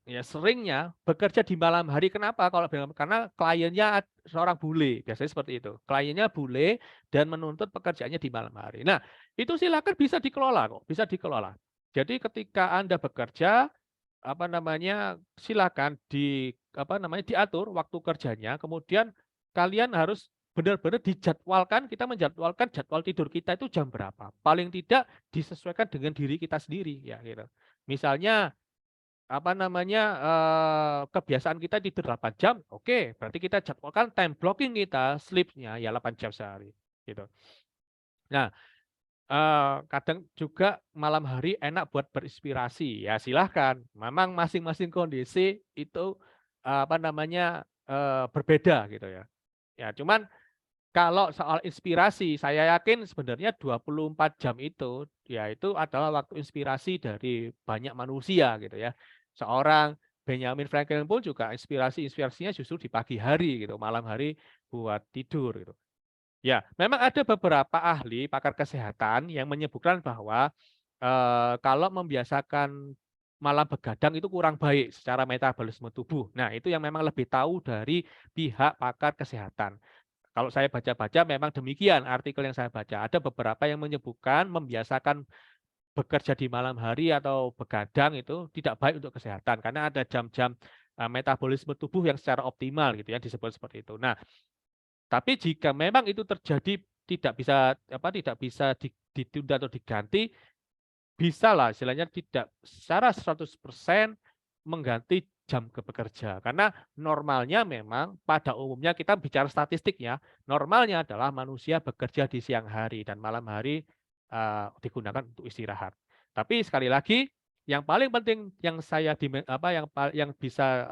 bekerja di malam hari. Kenapa? Karena kliennya seorang bule, biasanya seperti itu. Kliennya bule dan menuntut pekerjaannya di malam hari. Nah, itu silakan bisa dikelola kok, bisa dikelola. Jadi ketika Anda bekerja, apa namanya, silakan diatur waktu kerjanya, kemudian kalian harus benar-benar dijadwalkan, kita menjadwalkan jadwal tidur kita itu jam berapa. Paling tidak disesuaikan dengan diri kita sendiri, ya gitu. Misalnya, apa namanya, kebiasaan kita tidur 8 jam, oke, berarti kita jadwalkan time blocking kita, sleep-nya ya 8 jam sehari, gitu. Nah, kadang juga malam hari enak buat berinspirasi, ya silahkan. Memang masing-masing kondisi itu, apa namanya, berbeda gitu ya. Ya cuman kalau soal inspirasi, saya yakin sebenarnya 24 jam itu, ya itu adalah waktu inspirasi dari banyak manusia gitu ya. Seorang Benjamin Franklin pun juga inspirasinya justru di pagi hari gitu, malam hari buat tidur gitu. Ya, memang ada beberapa ahli pakar kesehatan yang menyebutkan bahwa, kalau membiasakan malam begadang itu kurang baik secara metabolisme tubuh. Nah, itu yang memang lebih tahu dari pihak pakar kesehatan. Kalau saya baca-baca memang demikian artikel yang saya baca. Ada beberapa yang menyebutkan membiasakan bekerja di malam hari atau begadang itu tidak baik untuk kesehatan karena ada jam-jam metabolisme tubuh yang secara optimal gitu ya disebut seperti itu. Nah, tapi jika memang itu terjadi tidak bisa ditunda atau diganti, bisa lah istilahnya tidak secara 100% mengganti jam bekerja. Karena normalnya memang pada umumnya kita bicara statistiknya, normalnya adalah manusia bekerja di siang hari dan malam hari digunakan untuk istirahat. Tapi sekali lagi yang paling penting yang saya yang bisa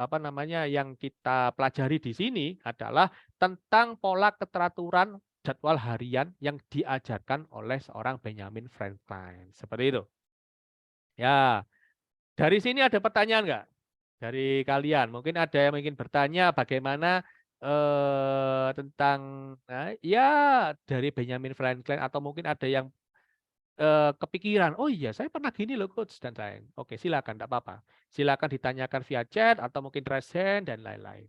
yang kita pelajari di sini adalah tentang pola keteraturan jadwal harian yang diajarkan oleh seorang Benjamin Franklin. Seperti itu. Ya, dari sini ada pertanyaan nggak? Dari kalian, mungkin ada yang ingin bertanya bagaimana tentang ya dari Benjamin Franklin atau mungkin ada yang kepikiran, oh iya saya pernah gini loh coach dan lain. Oke silakan, tidak apa-apa. Silakan ditanyakan via chat atau mungkin raise hand dan lain-lain.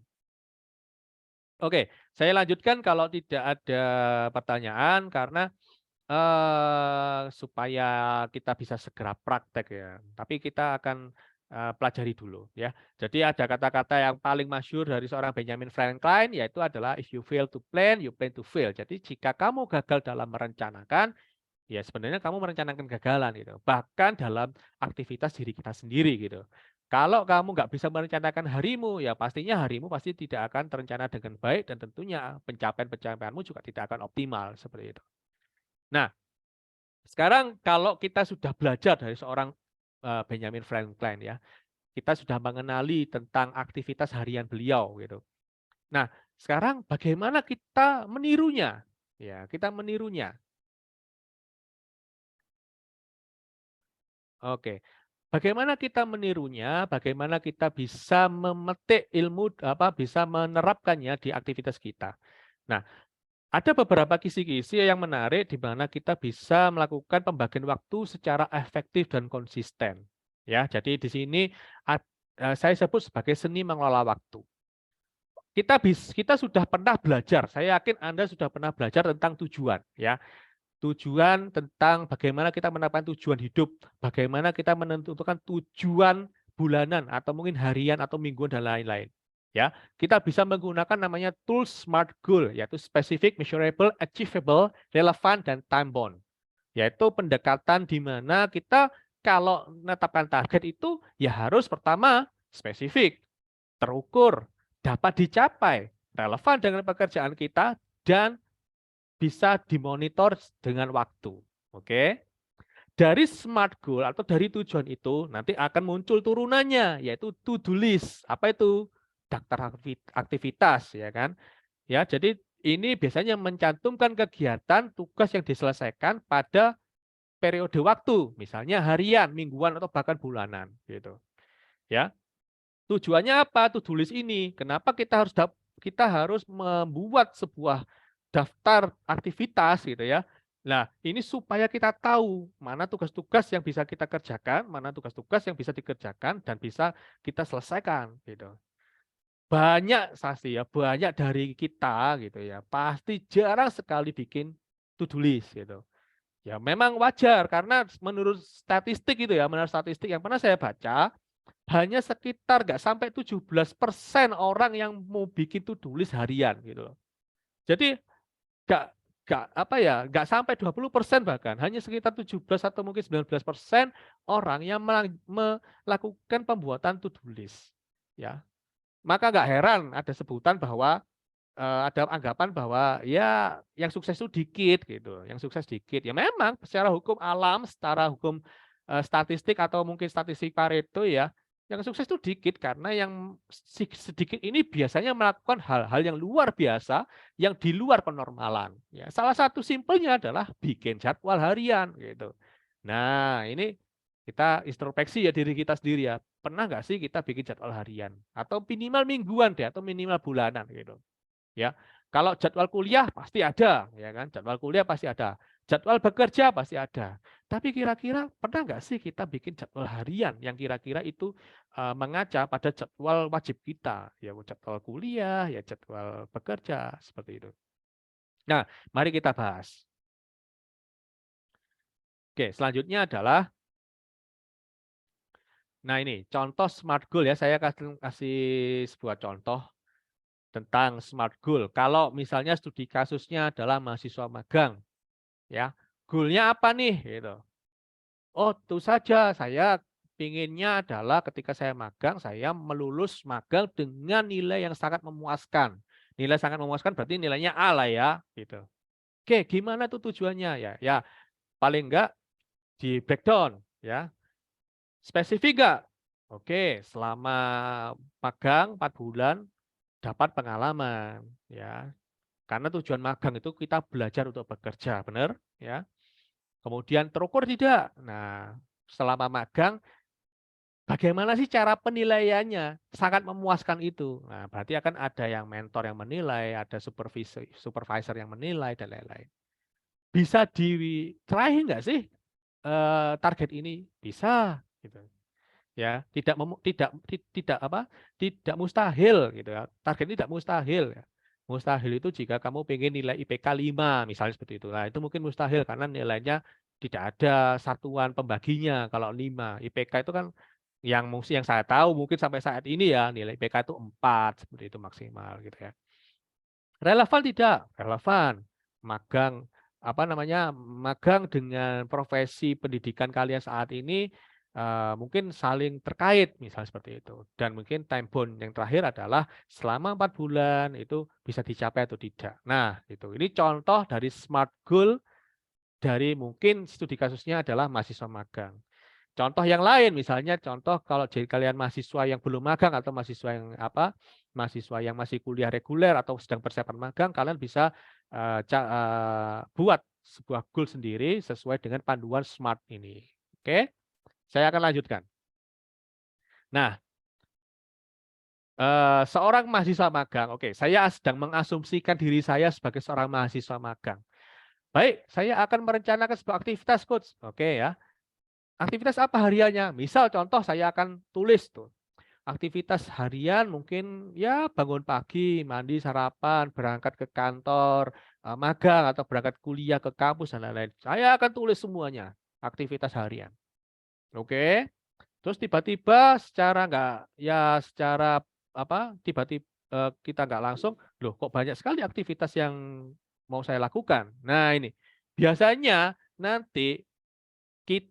Oke, saya lanjutkan kalau tidak ada pertanyaan karena supaya kita bisa segera praktek ya. Tapi kita akan pelajari dulu ya. Jadi ada kata-kata yang paling masyhur dari seorang Benjamin Franklin yaitu adalah if you fail to plan, you plan to fail. Jadi jika kamu gagal dalam merencanakan, ya sebenarnya kamu merencanakan kegagalan gitu. Bahkan dalam aktivitas diri kita sendiri gitu. Kalau kamu nggak bisa merencanakan harimu, ya pastinya harimu pasti tidak akan terencana dengan baik dan tentunya pencapaian-pencapaianmu juga tidak akan optimal seperti itu. Nah, sekarang kalau kita sudah belajar dari seorang Benjamin Franklin ya, kita sudah mengenali tentang aktivitas harian beliau gitu. Nah, sekarang bagaimana kita menirunya? Ya, kita menirunya. Oke. Bagaimana kita menirunya? Bagaimana kita bisa memetik ilmu bisa menerapkannya di aktivitas kita. Nah, ada beberapa kisi-kisi yang menarik di mana kita bisa melakukan pembagian waktu secara efektif dan konsisten. Ya, jadi di sini saya sebut sebagai seni mengelola waktu. Kita sudah pernah belajar, saya yakin Anda sudah pernah belajar tentang tujuan, ya. Tujuan tentang bagaimana kita menetapkan tujuan hidup, bagaimana kita menentukan tujuan bulanan atau mungkin harian atau mingguan dan lain-lain. Ya, kita bisa menggunakan namanya tools SMART goal, yaitu specific, measurable, achievable, relevant, dan time bound. Yaitu pendekatan di mana kita kalau menetapkan target itu ya harus pertama spesifik, terukur, dapat dicapai, relevan dengan pekerjaan kita, dan bisa dimonitor dengan waktu. Oke. Dari SMART goal atau dari tujuan itu nanti akan muncul turunannya yaitu to-do list. Apa itu? Daftar aktivitas ya kan. Ya, jadi ini biasanya mencantumkan kegiatan tugas yang diselesaikan pada periode waktu, misalnya harian, mingguan atau bahkan bulanan gitu. Ya. Tujuannya apa? To-do list ini. Kenapa kita harus membuat sebuah daftar aktivitas gitu ya. Nah, ini supaya kita tahu mana tugas-tugas yang bisa kita kerjakan, mana tugas-tugas yang bisa dikerjakan dan bisa kita selesaikan gitu. Banyak banyak dari kita gitu ya, pasti jarang sekali bikin to-do list gitu. Ya memang wajar karena menurut statistik gitu ya, menurut statistik yang pernah saya baca, hanya sekitar nggak sampai 17% orang yang mau bikin to-do list harian gitu loh. Jadi nggak nggak sampai 20% bahkan, hanya sekitar 17 atau mungkin 19% orang yang melakukan pembuatan to-do list. Ya. Maka nggak heran ada sebutan bahwa ada anggapan bahwa ya yang sukses itu dikit gitu, yang sukses dikit. Ya memang secara hukum alam, secara hukum statistik atau mungkin statistik Pareto ya, yang sukses itu dikit karena yang sedikit ini biasanya melakukan hal-hal yang luar biasa, yang di luar penormalan. Ya, salah satu simpelnya adalah bikin jadwal harian gitu. Nah, ini kita introspeksi ya diri kita sendiri ya. Pernah nggak sih kita bikin jadwal harian atau minimal mingguan deh atau minimal bulanan gitu. Ya. Kalau jadwal kuliah pasti ada, ya kan? Jadwal kuliah pasti ada. Jadwal bekerja pasti ada. Tapi kira-kira pernah nggak sih kita bikin jadwal harian yang kira-kira itu mengaca pada jadwal wajib kita, ya jadwal kuliah, ya jadwal bekerja, seperti itu. Nah, mari kita bahas. Oke, selanjutnya adalah, nah ini contoh SMART goal ya, saya kasih sebuah contoh tentang SMART goal. Kalau misalnya studi kasusnya adalah mahasiswa magang, ya, goalnya apa nih? Gitu. Oh, tentu saja saya pinginnya adalah ketika saya magang, saya melulus magang dengan nilai yang sangat memuaskan. Nilai sangat memuaskan berarti nilainya A lah ya, gitu. Oke, gimana tuh tujuannya ya? Ya, paling enggak di breakdown ya. Spesifik enggak? Oke, selama magang 4 bulan dapat pengalaman ya. Karena tujuan magang itu kita belajar untuk bekerja, benar ya. Kemudian terukur tidak? Nah, selama magang bagaimana sih cara penilaiannya? Sangat memuaskan itu. Nah, berarti akan ada yang mentor yang menilai, ada supervisor yang menilai dan lain-lain. Bisa dicerahin nggak sih target ini? Bisa, gitu. Ya, tidak apa? Tidak mustahil gitu ya. Target ini tidak mustahil ya. Mustahil itu jika kamu pengen nilai IPK 5 misalnya seperti itu. Nah, itu mungkin mustahil karena nilainya tidak ada satuan pembaginya kalau 5. IPK itu kan yang saya tahu mungkin sampai saat ini ya nilai IPK itu 4 seperti itu maksimal gitu ya. Relevan tidak? Relevan. Magang apa namanya? Magang dengan profesi pendidikan kalian saat ini mungkin saling terkait misalnya seperti itu. Dan mungkin time bound yang terakhir adalah selama 4 bulan itu bisa dicapai atau tidak. Nah, itu. Ini contoh dari SMART goal dari mungkin studi kasusnya adalah mahasiswa magang. Contoh yang lain misalnya contoh kalau jadi kalian mahasiswa yang belum magang atau mahasiswa yang apa, mahasiswa yang masih kuliah reguler atau sedang persiapan magang, kalian bisa buat sebuah goal sendiri sesuai dengan panduan SMART ini. Oke, saya akan lanjutkan. Nah, seorang mahasiswa magang, oke, saya sedang mengasumsikan diri saya sebagai seorang mahasiswa magang. Baik, saya akan merencanakan sebuah aktivitas, Coach. Oke ya. Aktivitas apa hariannya? Misal contoh saya akan tulis tuh. Aktivitas harian mungkin ya bangun pagi, mandi, sarapan, berangkat ke kantor, magang atau berangkat kuliah ke kampus dan lain-lain. Saya akan tulis semuanya, aktivitas harian. Oke. Terus tiba-tiba secara apa? Tiba-tiba kita nggak langsung, loh kok banyak sekali aktivitas yang mau saya lakukan. Nah, ini. Biasanya nanti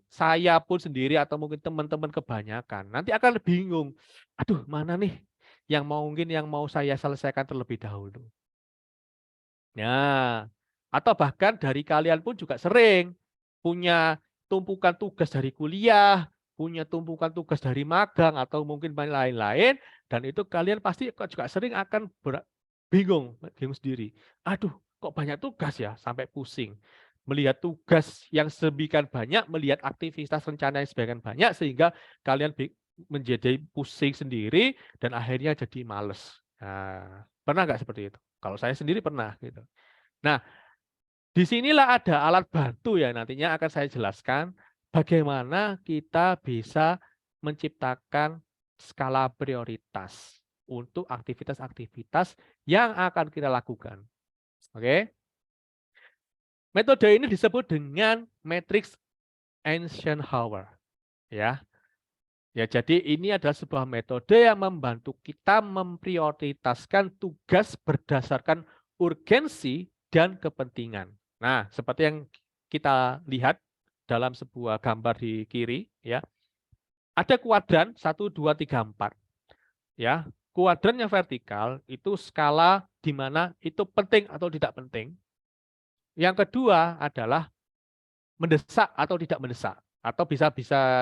saya pun sendiri atau mungkin teman-teman kebanyakan nanti akan bingung. Aduh, mana nih mungkin yang mau saya selesaikan terlebih dahulu. Nah, atau bahkan dari kalian pun juga sering punya tumpukan tugas dari kuliah, punya tumpukan tugas dari magang atau mungkin lain-lain dan itu kalian pasti juga sering akan bingung sendiri. Aduh, kok banyak tugas ya sampai pusing. Melihat tugas yang sedemikian banyak, melihat aktivitas rencana yang sebagian banyak sehingga kalian menjadi pusing sendiri dan akhirnya jadi males. Nah, pernah nggak seperti itu? Kalau saya sendiri pernah gitu. Nah, disinilah ada alat bantu ya nantinya akan saya jelaskan bagaimana kita bisa menciptakan skala prioritas untuk aktivitas-aktivitas yang akan kita lakukan. Oke? Metode ini disebut dengan matrix Eisenhower. Ya. Ya, jadi ini adalah sebuah metode yang membantu kita memprioritaskan tugas berdasarkan urgensi dan kepentingan. Nah, seperti yang kita lihat dalam sebuah gambar di kiri, ya. Ada kuadran 1, 2, 3, 4. Ya, kuadran yang vertikal itu skala di mana itu penting atau tidak penting. Yang kedua adalah mendesak atau tidak mendesak. Atau bisa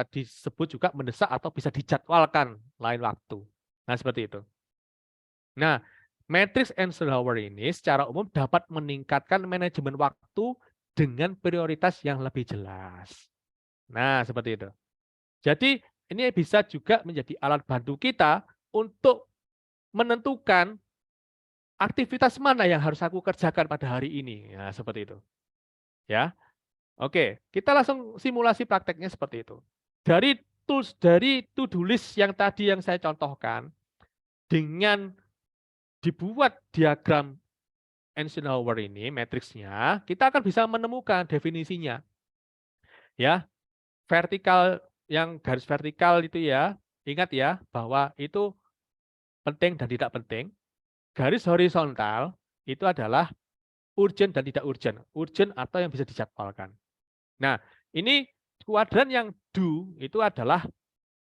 disebut juga mendesak atau bisa dijadwalkan lain waktu. Nah, seperti itu. Nah, matrix Eisenhower ini secara umum dapat meningkatkan manajemen waktu dengan prioritas yang lebih jelas. Nah, seperti itu. Jadi, ini bisa juga menjadi alat bantu kita untuk menentukan aktivitas mana yang harus aku kerjakan pada hari ini. Nah, seperti itu. Ya. Oke, kita langsung simulasi prakteknya seperti itu. Dari tools, dari to-do list yang tadi yang saya contohkan, dengan dibuat diagram Eisenhower ini, matriksnya, kita akan bisa menemukan definisinya. Ya, vertikal, yang garis vertikal itu ya, ingat ya, bahwa itu penting dan tidak penting. Garis horizontal itu adalah urgent dan tidak urgent. Urgent atau yang bisa dijadwalkan. Nah, ini kuadran yang do itu adalah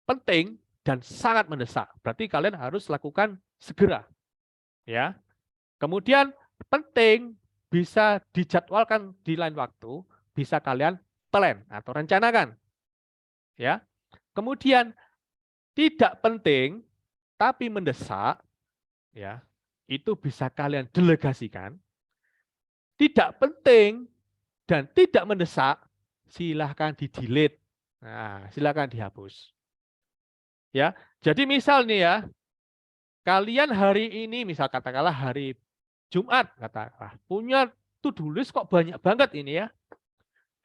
penting dan sangat mendesak. Berarti kalian harus lakukan segera. Ya. Kemudian penting bisa dijadwalkan di lain waktu, bisa kalian plan atau rencanakan. Ya. Kemudian tidak penting tapi mendesak, ya, itu bisa kalian delegasikan. Tidak penting dan tidak mendesak, silahkan di-delete. Nah, silahkan dihapus. Ya, jadi misal nih ya, kalian hari ini, misal katakanlah hari Jumat, katakanlah, punya to-do list kok banyak banget ini ya.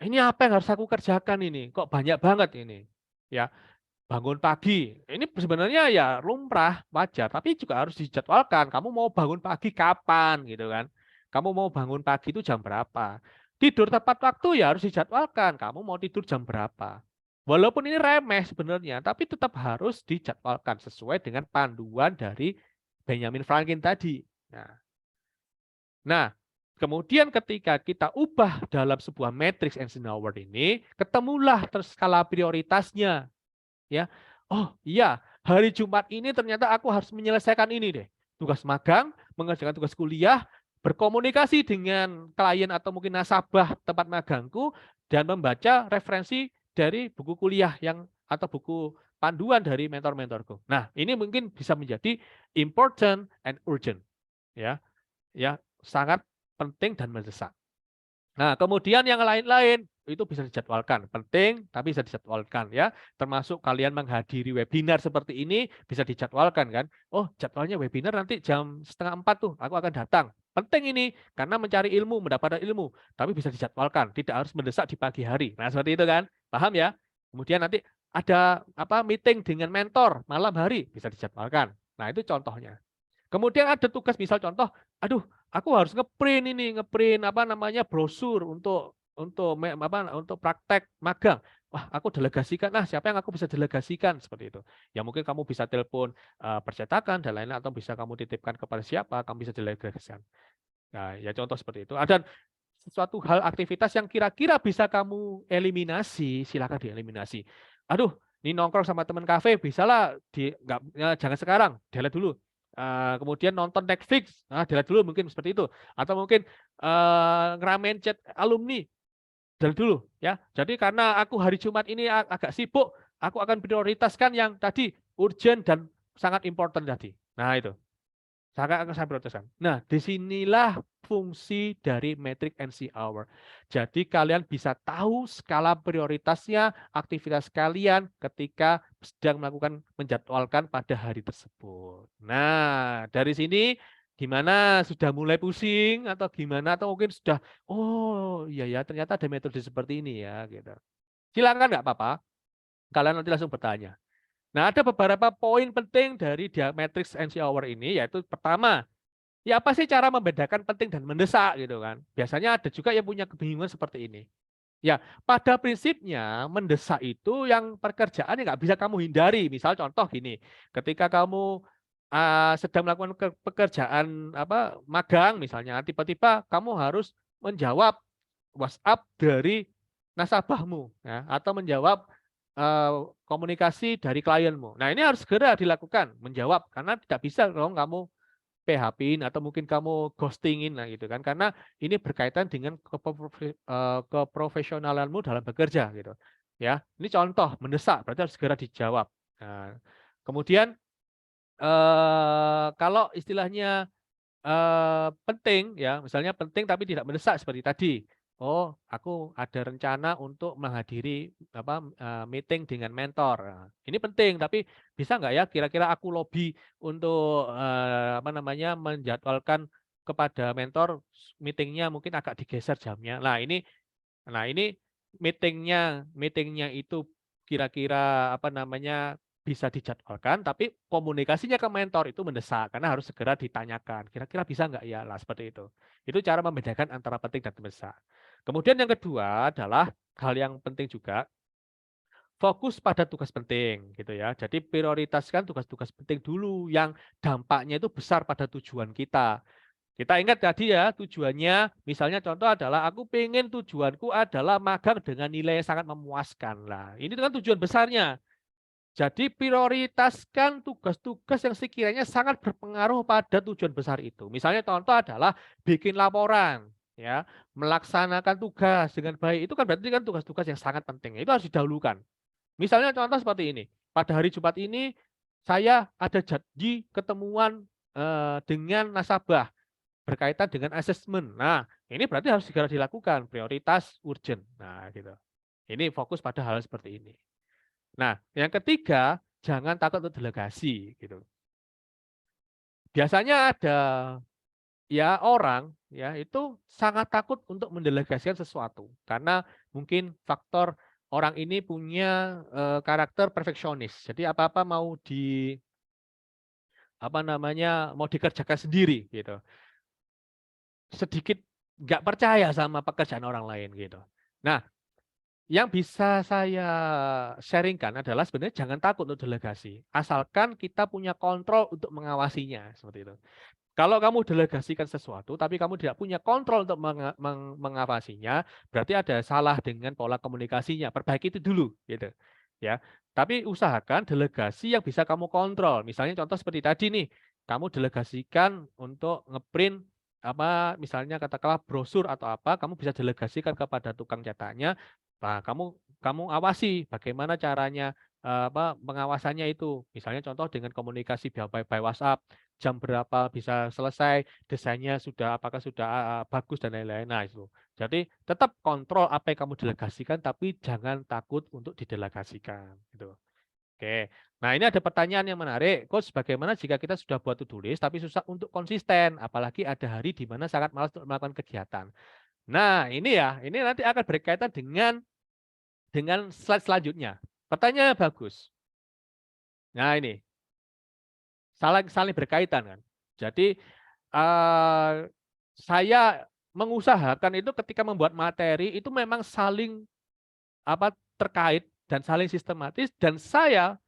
Ini apa yang harus aku kerjakan ini? Kok banyak banget ini? Ya, bangun pagi. Ini sebenarnya ya lumrah, wajar, tapi juga harus dijadwalkan. Kamu mau bangun pagi kapan gitu kan? Kamu mau bangun pagi itu jam berapa? Tidur tepat waktu ya harus dijadwalkan. Kamu mau tidur jam berapa? Walaupun ini remeh sebenarnya, tapi tetap harus dijadwalkan sesuai dengan panduan dari Benjamin Franklin tadi. Nah, kemudian ketika kita ubah dalam sebuah matriks Eisenhower ini, ketemulah skala prioritasnya. Ya, oh iya, hari Jumat ini ternyata aku harus menyelesaikan ini deh. Tugas magang, mengerjakan tugas kuliah, berkomunikasi dengan klien atau mungkin nasabah tempat magangku, dan membaca referensi dari buku kuliah yang atau buku panduan dari mentor-mentorku. Nah, ini mungkin bisa menjadi important and urgent. Ya, sangat penting dan mendesak. Nah, kemudian yang lain-lain itu bisa dijadwalkan, penting tapi bisa dijadwalkan ya. Termasuk kalian menghadiri webinar seperti ini bisa dijadwalkan kan. Oh, jadwalnya webinar nanti jam 3:30 tuh, aku akan datang. Penting ini karena mencari ilmu, mendapatkan ilmu, tapi bisa dijadwalkan, tidak harus mendesak di pagi hari. Nah, seperti itu kan. Paham ya? Kemudian nanti ada meeting dengan mentor malam hari bisa dijadwalkan. Nah, itu contohnya. Kemudian ada tugas misal contoh, aduh, aku harus ngeprint ini, ngeprint brosur untuk praktek magang. Wah, aku delegasikan. Nah, siapa yang aku bisa delegasikan seperti itu. Ya mungkin kamu bisa telepon percetakan dan lain-lain atau bisa kamu titipkan kepada siapa, kamu bisa delegasikan. Nah, ya contoh seperti itu. Ada sesuatu hal aktivitas yang kira-kira bisa kamu eliminasi, silakan dieliminasi. Aduh, ini nongkrong sama teman kafe, bisalah jangan sekarang, delete dulu. Kemudian nonton Netflix, delete dulu mungkin seperti itu. Atau mungkin ngeramein chat alumni, delete dulu ya. Jadi karena aku hari Jumat ini agak sibuk, aku akan prioritaskan yang tadi urgent dan sangat important tadi. Nah itu. Sangat akan saya prioritaskan. Nah, disinilah fungsi dari metric NC hour. Jadi kalian bisa tahu skala prioritasnya aktivitas kalian ketika sedang melakukan menjadwalkan pada hari tersebut. Nah, dari sini gimana? Sudah mulai pusing atau gimana? Atau mungkin sudah, oh iya ya ternyata ada metode seperti ini ya. Gitu. Silakan nggak apa-apa. Kalian nanti langsung bertanya. Nah, ada beberapa poin penting dari matrix NC hour ini, yaitu pertama, ya apa sih cara membedakan penting dan mendesak gitu kan? Biasanya ada juga yang punya kebingungan seperti ini. Ya, pada prinsipnya mendesak itu yang pekerjaan yang nggak bisa kamu hindari. Misal contoh gini, ketika kamu sedang melakukan pekerjaan magang misalnya, tiba-tiba kamu harus menjawab WhatsApp dari nasabahmu, ya, atau menjawab komunikasi dari klienmu. Nah, ini harus segera dilakukan, menjawab karena tidak bisa dong kamu PHP-in atau mungkin kamu ghostingin nah gitu kan karena ini berkaitan dengan keprofesionalanmu dalam bekerja gitu. Ya, ini contoh mendesak berarti harus segera dijawab. Nah, kemudian kalau istilahnya penting ya, misalnya penting tapi tidak mendesak seperti tadi. Oh, aku ada rencana untuk menghadiri meeting dengan mentor. Nah, ini penting tapi bisa nggak ya kira-kira aku lobby untuk menjadwalkan kepada mentor meetingnya mungkin agak digeser jamnya. Nah, ini meetingnya itu kira-kira apa namanya bisa dijadwalkan, tapi komunikasinya ke mentor itu mendesak karena harus segera ditanyakan. Kira-kira bisa nggak ya? Lah seperti itu. Itu cara membedakan antara penting dan mendesak. Kemudian yang kedua adalah hal yang penting juga fokus pada tugas penting gitu ya. Jadi prioritaskan tugas-tugas penting dulu yang dampaknya itu besar pada tujuan kita. Kita ingat tadi ya tujuannya, misalnya contoh adalah aku pengen tujuanku adalah magang dengan nilai yang sangat memuaskan. Lah, ini kan tujuan besarnya. Jadi prioritaskan tugas-tugas yang sekiranya sangat berpengaruh pada tujuan besar itu. Misalnya contoh adalah bikin laporan, ya, melaksanakan tugas dengan baik. Itu kan berarti kan tugas-tugas yang sangat penting. Itu harus didahulukan. Misalnya contoh seperti ini. Pada hari Jumat ini saya ada janji ketemuan dengan nasabah berkaitan dengan asesmen. Nah, ini berarti harus segera dilakukan, prioritas urgent. Nah, gitu. Ini fokus pada hal seperti ini. Nah, yang ketiga, jangan takut untuk delegasi gitu. Biasanya ada ya orang ya itu sangat takut untuk mendelegasikan sesuatu karena mungkin faktor orang ini punya karakter perfeksionis. Jadi apa-apa mau mau dikerjakan sendiri gitu. Sedikit nggak percaya sama pekerjaan orang lain gitu. Nah, yang bisa saya sharingkan adalah sebenarnya jangan takut untuk delegasi, asalkan kita punya kontrol untuk mengawasinya, seperti itu. Kalau kamu delegasikan sesuatu, tapi kamu tidak punya kontrol untuk mengawasinya, berarti ada salah dengan pola komunikasinya. Perbaiki itu dulu, gitu. Ya. Tapi usahakan delegasi yang bisa kamu kontrol. Misalnya contoh seperti tadi nih, kamu delegasikan untuk ngeprint misalnya katakanlah brosur atau apa, kamu bisa delegasikan kepada tukang cetaknya. Nah, kamu awasi bagaimana caranya pengawasannya itu. Misalnya contoh dengan komunikasi by WhatsApp, jam berapa bisa selesai, desainnya apakah sudah bagus dan lain-lain. Nah, itu. Jadi tetap kontrol apa yang kamu delegasikan, tapi jangan takut untuk didelegasikan. Gitu. Oke. Nah, ini ada pertanyaan yang menarik. Coach, bagaimana jika kita sudah buat to-do list tapi susah untuk konsisten, apalagi ada hari di mana sangat malas untuk melakukan kegiatan. Nah, ini nanti akan berkaitan dengan slide selanjutnya. Pertanyaannya bagus. Nah, ini saling berkaitan kan. Jadi saya mengusahakan itu ketika membuat materi itu memang saling terkait dan saling sistematis dan saya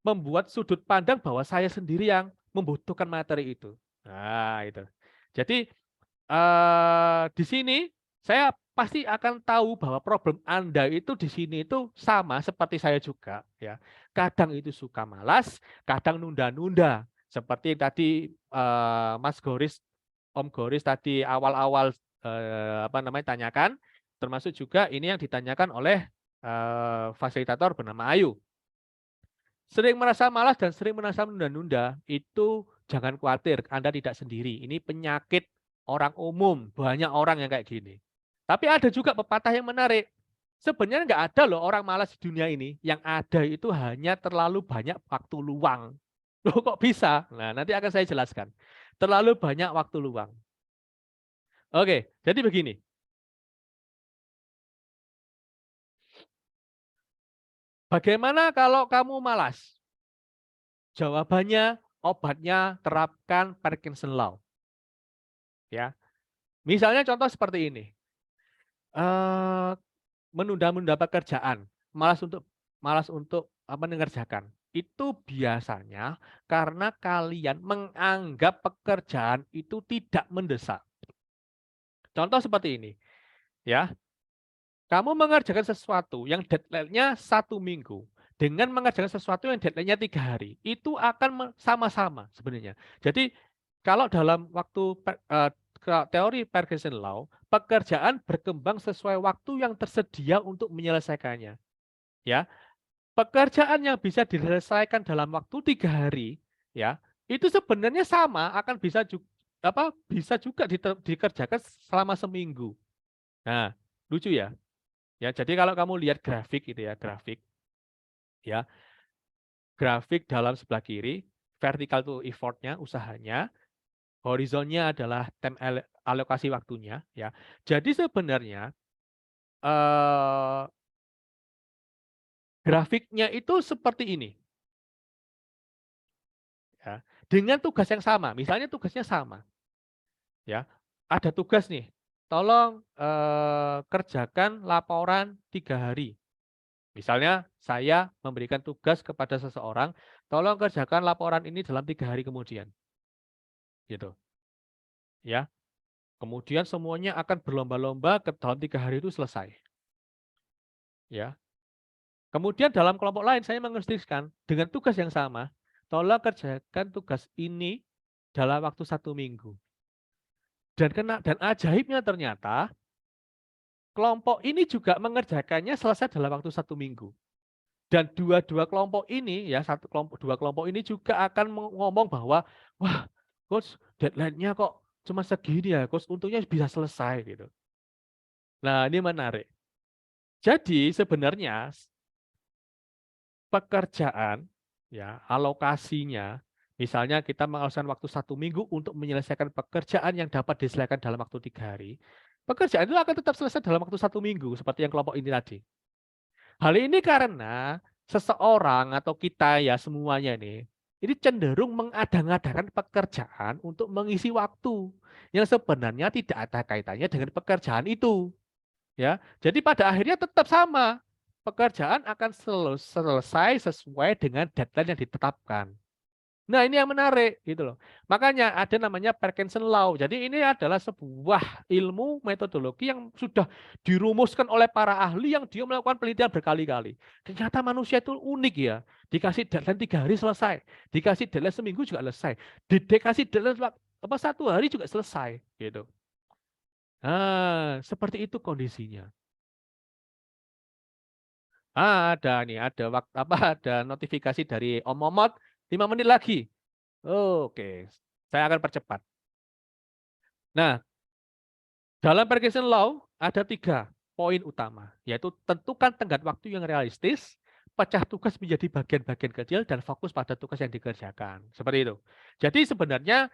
membuat sudut pandang bahwa saya sendiri yang membutuhkan materi itu. Nah, itu. Jadi di sini saya pasti akan tahu bahwa problem Anda itu di sini itu sama seperti saya juga ya. Kadang itu suka malas, kadang nunda-nunda. Seperti tadi Mas Goris, Om Goris tadi awal-awal tanyakan, termasuk juga ini yang ditanyakan oleh fasilitator bernama Ayu. Sering merasa malas dan sering merasa menunda-nunda, itu jangan khawatir, Anda tidak sendiri. Ini penyakit orang umum, banyak orang yang kayak gini. Tapi ada juga pepatah yang menarik. Sebenarnya nggak ada loh orang malas di dunia ini. Yang ada itu hanya terlalu banyak waktu luang. Loh kok bisa? Nah, nanti akan saya jelaskan. Terlalu banyak waktu luang. Oke, jadi begini. Bagaimana kalau kamu malas? Jawabannya, obatnya terapkan Parkinson Law. Ya, misalnya contoh seperti ini. Menunda-nunda pekerjaan, malas untuk mengerjakan. Itu biasanya karena kalian menganggap pekerjaan itu tidak mendesak. Contoh seperti ini, ya. Kamu mengerjakan sesuatu yang deadline-nya 1 minggu dengan mengerjakan sesuatu yang deadline-nya 3 hari, itu akan sama-sama sebenarnya. Jadi kalau dalam waktu teori Parkinson Law, pekerjaan berkembang sesuai waktu yang tersedia untuk menyelesaikannya. Ya, pekerjaan yang bisa diselesaikan dalam waktu 3 hari, ya, itu sebenarnya sama akan bisa juga dikerjakan selama seminggu. Nah, lucu ya. Ya, jadi kalau kamu lihat grafik itu ya, grafik dalam sebelah kiri, vertikal itu effort-nya, usahanya, horizonnya adalah time alokasi waktunya, ya. Jadi sebenarnya grafiknya itu seperti ini. Ya, dengan tugas yang sama, misalnya tugasnya sama. Ya, ada tugas nih, tolong kerjakan laporan 3 hari. Misalnya saya memberikan tugas kepada seseorang, tolong kerjakan laporan ini dalam 3 hari kemudian. Gitu. Ya. Kemudian semuanya akan berlomba-lomba ke dalam 3 hari itu selesai. Ya. Kemudian dalam kelompok lain saya menginstruksikan dengan tugas yang sama, tolong kerjakan tugas ini dalam waktu 1 minggu. Dan ajaibnya ternyata kelompok ini juga mengerjakannya selesai dalam waktu 1 minggu. Dan dua kelompok ini ya, dua kelompok ini juga akan ngomong bahwa wah, coach deadline-nya kok cuma segini ya, coach untungnya bisa selesai gitu. Nah, ini menarik. Jadi sebenarnya pekerjaan ya, alokasinya misalnya kita mengalokasikan waktu 1 minggu untuk menyelesaikan pekerjaan yang dapat diselesaikan dalam waktu 3 hari. Pekerjaan itu akan tetap selesai dalam waktu 1 minggu seperti yang kelompok ini tadi. Hal ini karena seseorang atau kita ya semuanya ini cenderung mengadang-adangkan pekerjaan untuk mengisi waktu yang sebenarnya tidak ada kaitannya dengan pekerjaan itu. Ya, jadi pada akhirnya tetap sama. Pekerjaan akan selesai sesuai dengan deadline yang ditetapkan. Nah, ini yang menarik gitu loh. Makanya ada namanya Parkinson Law. Jadi ini adalah sebuah ilmu metodologi yang sudah dirumuskan oleh para ahli yang dia melakukan penelitian berkali-kali. Ternyata manusia itu unik ya. Dikasih deadline 3 hari selesai, dikasih deadline seminggu juga selesai, dikasih deadline 1 hari juga selesai gitu. Nah, seperti itu kondisinya. Ada notifikasi dari Om Momot 5 menit lagi. Oke, saya akan percepat. Nah, dalam Parkinson Law ada 3 poin utama, yaitu tentukan tenggat waktu yang realistis, pecah tugas menjadi bagian-bagian kecil, dan fokus pada tugas yang dikerjakan. Seperti itu. Jadi sebenarnya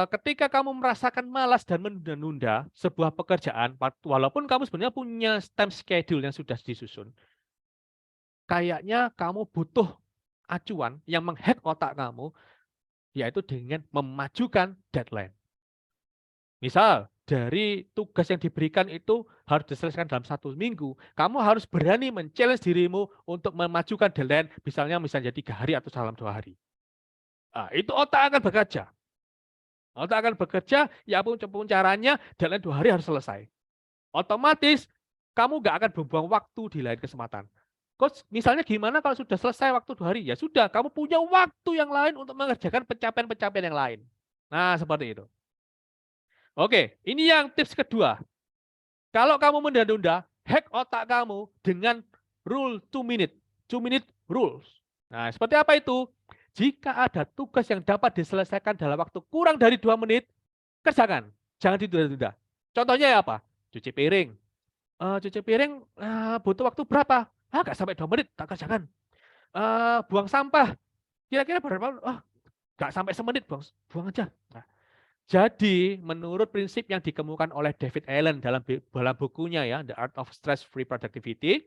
ketika kamu merasakan malas dan menunda-nunda sebuah pekerjaan, walaupun kamu sebenarnya punya time schedule yang sudah disusun, kayaknya kamu butuh acuan yang menghack otak kamu, yaitu dengan memajukan deadline. Misal, dari tugas yang diberikan itu harus diselesaikan dalam 1 minggu, kamu harus berani men-challenge dirimu untuk memajukan deadline, misalnya jadi 3 hari atau dalam 2 hari. Nah, itu otak akan bekerja. Otak akan bekerja, ya apapun caranya, deadline 2 hari harus selesai. Otomatis, kamu nggak akan membuang waktu di lain kesempatan. Coach, misalnya gimana kalau sudah selesai waktu 2 hari? Ya sudah, kamu punya waktu yang lain untuk mengerjakan pencapaian-pencapaian yang lain. Nah, seperti itu. Oke, ini yang tips kedua. Kalau kamu menunda-nunda, hack otak kamu dengan rule 2 minute. 2 minute rules. Nah, seperti apa itu? Jika ada tugas yang dapat diselesaikan dalam waktu kurang dari 2 menit, kerjakan. Jangan ditunda-tunda. Contohnya ya apa? Cuci piring. Cuci piring butuh waktu berapa? Nggak sampai 2 menit, tak kerjakan. Buang sampah. Kira-kira berapa? Nggak sampai semenit, buang aja. Nah, jadi menurut prinsip yang dikemukakan oleh David Allen dalam bukunya ya The Art of Stress-Free Productivity,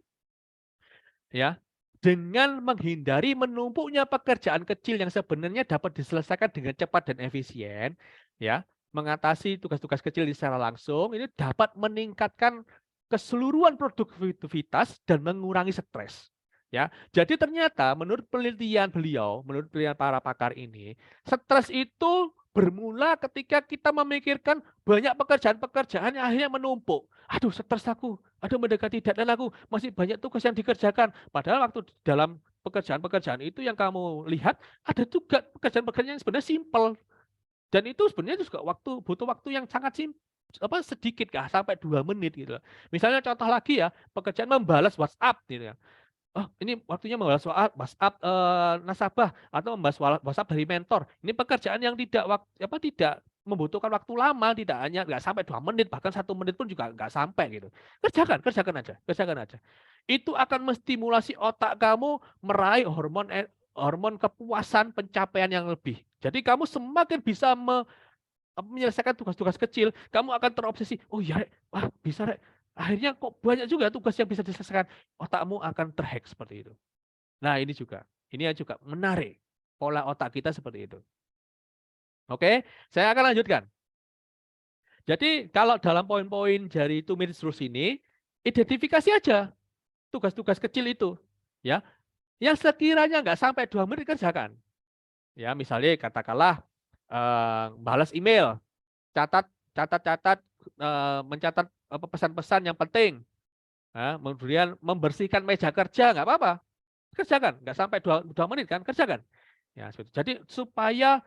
ya, dengan menghindari menumpuknya pekerjaan kecil yang sebenarnya dapat diselesaikan dengan cepat dan efisien, ya, mengatasi tugas-tugas kecil secara langsung, ini dapat meningkatkan keseluruhan produktivitas dan mengurangi stres. Ya, jadi ternyata menurut penelitian beliau, menurut penelitian para pakar ini, stres itu bermula ketika kita memikirkan banyak pekerjaan-pekerjaan yang akhirnya menumpuk. Aduh, stres aku. Aduh, mendekati deadline aku. Masih banyak tugas yang dikerjakan. Padahal waktu dalam pekerjaan-pekerjaan itu yang kamu lihat, ada juga pekerjaan-pekerjaan yang sebenarnya simpel. Dan itu sebenarnya juga butuh waktu yang sangat sedikit, nggak sampai 2 menit gitu. Misalnya contoh lagi ya, pekerjaan membalas WhatsApp gitu ya. Oh, ini waktunya membalas WhatsApp nasabah atau membalas WhatsApp dari mentor. Ini pekerjaan yang tidak membutuhkan waktu lama, nggak sampai 2 menit, bahkan 1 menit pun juga nggak sampai gitu. Kerjakan aja. Itu akan menstimulasi otak kamu meraih hormon kepuasan pencapaian yang lebih. Jadi kamu semakin bisa menyelesaikan tugas-tugas kecil, kamu akan terobsesi. Oh ya, wah bisa Rek. Akhirnya kok banyak juga tugas yang bisa diselesaikan, otakmu akan terhack seperti itu. Nah, ini juga menarik, pola otak kita seperti itu. Oke, saya akan lanjutkan. Jadi kalau dalam poin-poin dari 2 minutes rules ini, identifikasi aja tugas-tugas kecil itu, ya, yang sekiranya nggak sampai 2 menit kerjakan. Ya, misalnya katakanlah, balas email, catat, mencatat pesan-pesan yang penting, kemudian membersihkan meja kerja, nggak apa-apa, kerjakan, nggak sampai 2 menit kan, kerjakan. Ya, seperti itu. Jadi supaya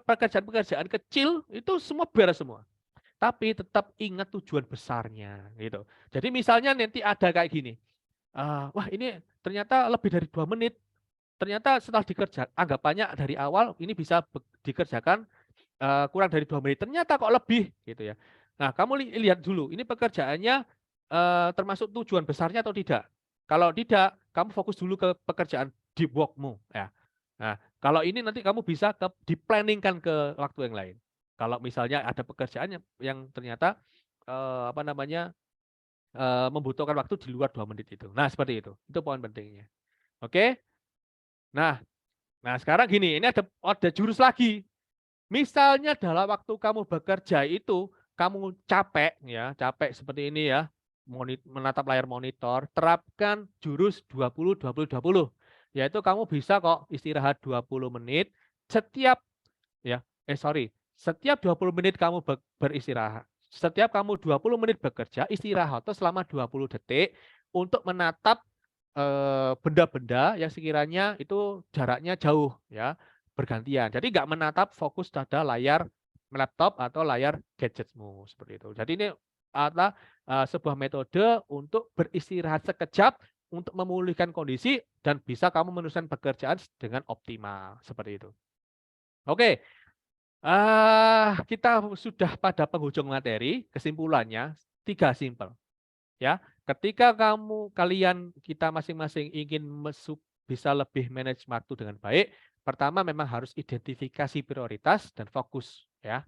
pekerjaan-pekerjaan kecil itu semua beres semua. Tapi tetap ingat tujuan besarnya, gitu. Jadi misalnya nanti ada kayak gini, wah ini ternyata lebih dari 2 menit, ternyata setelah dikerjakan, anggapannya dari awal ini bisa dikerjakan kurang dari 2 menit, ternyata kok lebih, gitu ya. Nah, kamu lihat dulu, ini pekerjaannya termasuk tujuan besarnya atau tidak. Kalau tidak, kamu fokus dulu ke pekerjaan deep work-mu, ya. Nah, kalau ini nanti kamu bisa di-planning-kan ke waktu yang lain. Kalau misalnya ada pekerjaan yang ternyata, apa namanya, membutuhkan waktu di luar 2 menit itu. Nah, seperti itu. Itu poin pentingnya. Oke? Nah nah sekarang gini, ini ada jurus lagi. Misalnya dalam waktu kamu bekerja itu, kamu capek ya, capek seperti ini ya, menatap layar monitor, terapkan jurus 20-20-20. Yaitu kamu bisa kok istirahat 20 menit setiap ya, setiap 20 menit kamu beristirahat. Setiap kamu 20 menit bekerja, istirahat selama 20 detik untuk menatap benda-benda yang sekiranya itu jaraknya jauh ya, bergantian. Jadi nggak menatap fokus pada layar laptop atau layar gadgetmu seperti itu. Jadi ini adalah sebuah metode untuk beristirahat sekejap untuk memulihkan kondisi dan bisa kamu meneruskan pekerjaan dengan optimal seperti itu. Oke, kita sudah pada penghujung materi, kesimpulannya 3 simpel. Ya, ketika kita masing-masing ingin bisa lebih manage waktu dengan baik, pertama memang harus identifikasi prioritas dan fokus ya.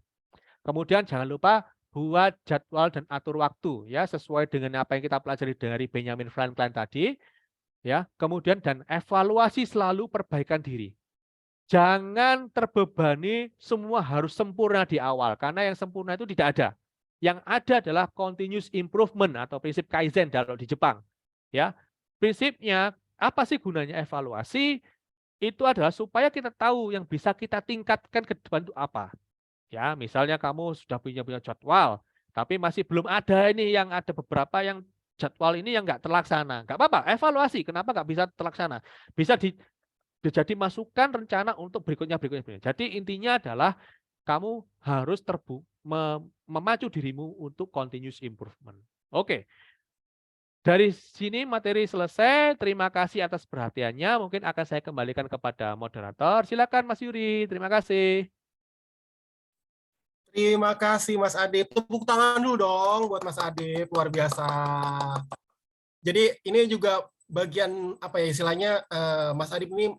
Kemudian jangan lupa buat jadwal dan atur waktu ya sesuai dengan apa yang kita pelajari dari Benjamin Franklin tadi ya. Kemudian dan evaluasi selalu perbaikan diri. Jangan terbebani semua harus sempurna di awal karena yang sempurna itu tidak ada. Yang ada adalah continuous improvement atau prinsip Kaizen kalau di Jepang. Ya. Prinsipnya apa sih gunanya evaluasi? Itu adalah supaya kita tahu yang bisa kita tingkatkan ke depan itu apa. Ya, misalnya kamu sudah punya jadwal, tapi masih belum ada ini yang ada beberapa yang jadwal ini yang nggak terlaksana. Nggak apa-apa, evaluasi. Kenapa nggak bisa terlaksana? Bisa jadi masukan rencana untuk berikutnya. Jadi intinya adalah kamu harus memacu dirimu untuk continuous improvement. Oke. Dari sini materi selesai. Terima kasih atas perhatiannya. Mungkin akan saya kembalikan kepada moderator. Silakan Mas Yuri. Terima kasih. Terima kasih Mas Adip. Tepuk tangan dulu dong buat Mas Adip, luar biasa. Jadi ini juga bagian apa ya istilahnya Mas Adip ini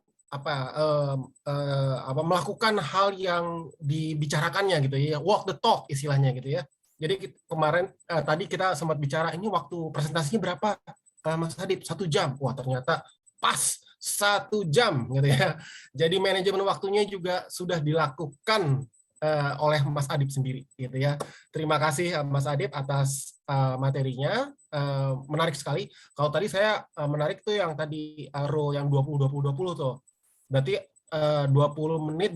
melakukan hal yang dibicarakannya gitu ya, walk the talk istilahnya gitu ya. Jadi kemarin tadi kita sempat bicara ini waktu presentasinya berapa Mas Adip 1 jam. Wah ternyata pas 1 jam gitu ya. Jadi manajemen waktunya juga sudah dilakukan oleh Mas Adip sendiri gitu ya. Terima kasih Mas Adip atas materinya, menarik sekali. Kalau tadi saya menarik tuh yang tadi row yang 20-20-20 tuh. Berarti 20 menit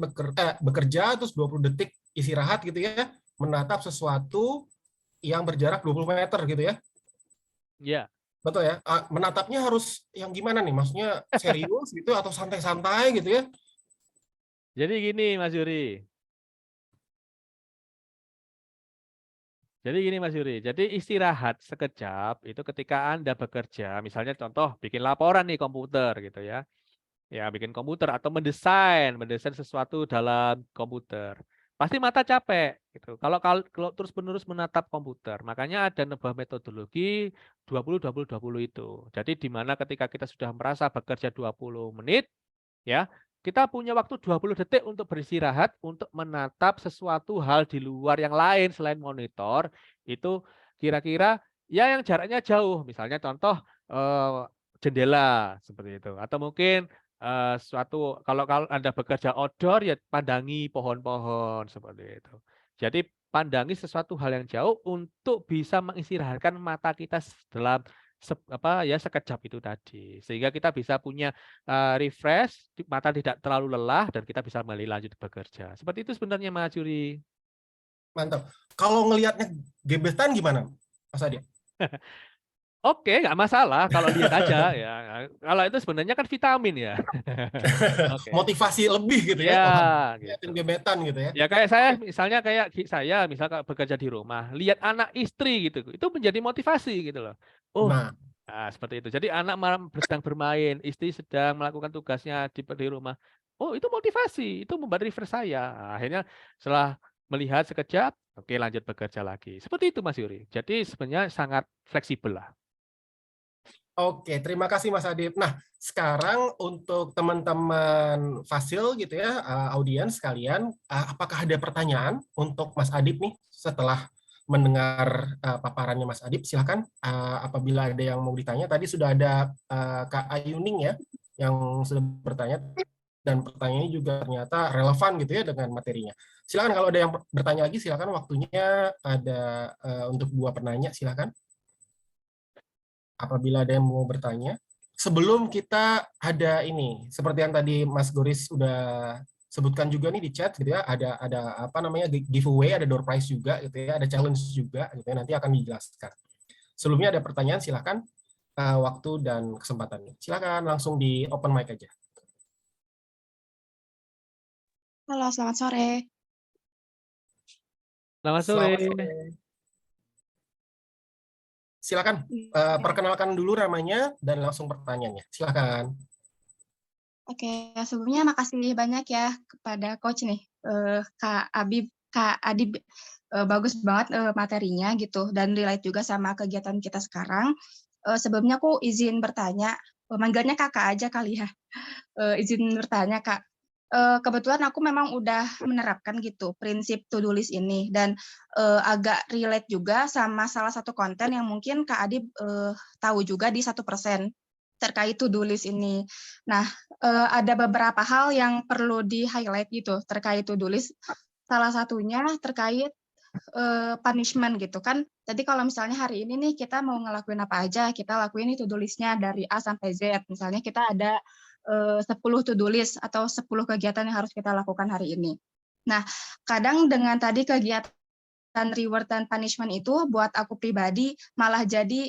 bekerja terus 20 detik istirahat gitu ya, menatap sesuatu yang berjarak 20 meter gitu ya. Ya. Betul ya. Menatapnya harus yang gimana nih? Maksudnya serius gitu atau santai-santai gitu ya? Jadi gini Mas Yuri. Jadi istirahat sekejap itu ketika Anda bekerja, misalnya contoh bikin laporan nih komputer gitu ya. Ya, bikin komputer atau mendesain sesuatu dalam komputer. Pasti mata capek gitu. Kalau terus-menerus menatap komputer, makanya ada sebuah metodologi 20-20-20 itu. Jadi di mana ketika kita sudah merasa bekerja 20 menit, ya, kita punya waktu 20 detik untuk beristirahat, untuk menatap sesuatu hal di luar yang lain selain monitor, itu kira-kira ya yang jaraknya jauh, misalnya contoh jendela seperti itu, atau mungkin suatu kalau Anda bekerja outdoor ya pandangi pohon-pohon seperti itu. Jadi pandangi sesuatu hal yang jauh untuk bisa mengistirahatkan mata kita dalam sekejap itu tadi, sehingga kita bisa punya refresh, mata tidak terlalu lelah dan kita bisa kembali lanjut bekerja. Seperti itu sebenarnya Mas Yuri. Mantap. Kalau ngelihatnya gebetan gimana, Mas Adi? Oke, nggak masalah kalau lihat aja ya. Kalau itu sebenarnya kan vitamin ya. Oke. Motivasi lebih gitu ya. Ya, Wah, gitu. liatin gebetan gitu ya. Ya kayak saya, misalnya misalnya bekerja di rumah, lihat anak istri gitu, itu menjadi motivasi gitu loh. Oh, Nah, nah seperti itu. Jadi anak sedang bermain, istri sedang melakukan tugasnya di rumah. Oh, itu motivasi, itu membuat refresh saya. Nah, akhirnya setelah melihat sekejap, oke lanjut bekerja lagi. Seperti itu Mas Yuri. Jadi sebenarnya sangat fleksibel lah. oke, terima kasih Mas Adit. Nah, sekarang untuk teman-teman Fasil gitu ya, audiens sekalian, apakah ada pertanyaan untuk Mas Adit nih setelah mendengar paparannya Mas Adit? Silakan apabila ada yang mau ditanya. Tadi sudah ada Kak Ayuning ya yang sudah bertanya dan pertanyaannya juga ternyata relevan gitu ya dengan materinya. Silakan kalau ada yang bertanya lagi, silakan waktunya ada untuk 2 penanya, silakan. Apabila ada yang mau bertanya. Sebelum kita ada ini, seperti yang tadi Mas Goris sudah sebutkan juga nih di chat gitu ya, ada apa namanya giveaway, ada door prize juga gitu ya, ada challenge juga gitu ya, nanti akan dijelaskan. Sebelumnya ada pertanyaan, silakan waktu dan kesempatannya. Silakan langsung di open mic aja. Halo, selamat sore. Selamat sore. Selamat sore. Silakan perkenalkan dulu namanya dan langsung pertanyaannya. Silakan. Oke, sebelumnya makasih banyak ya kepada coach nih, Kak Adib, bagus banget materinya gitu dan relate juga sama kegiatan kita sekarang. Sebelumnya aku izin bertanya, manggilnya kakak aja kali ya. Izin bertanya Kak, kebetulan aku memang udah menerapkan gitu prinsip to do list ini dan agak relate juga sama salah satu konten yang mungkin Kak Adib tahu juga di 1% terkait to do list ini. Nah, ada beberapa hal yang perlu di-highlight gitu terkait to do list. Salah satunya terkait punishment gitu kan. Jadi kalau misalnya hari ini nih kita mau ngelakuin apa aja, kita lakuin to do list-nya dari A sampai Z. Misalnya kita ada 10 to do list atau 10 kegiatan yang harus kita lakukan hari ini. Nah, kadang dengan tadi kegiatan reward dan punishment itu buat aku pribadi malah jadi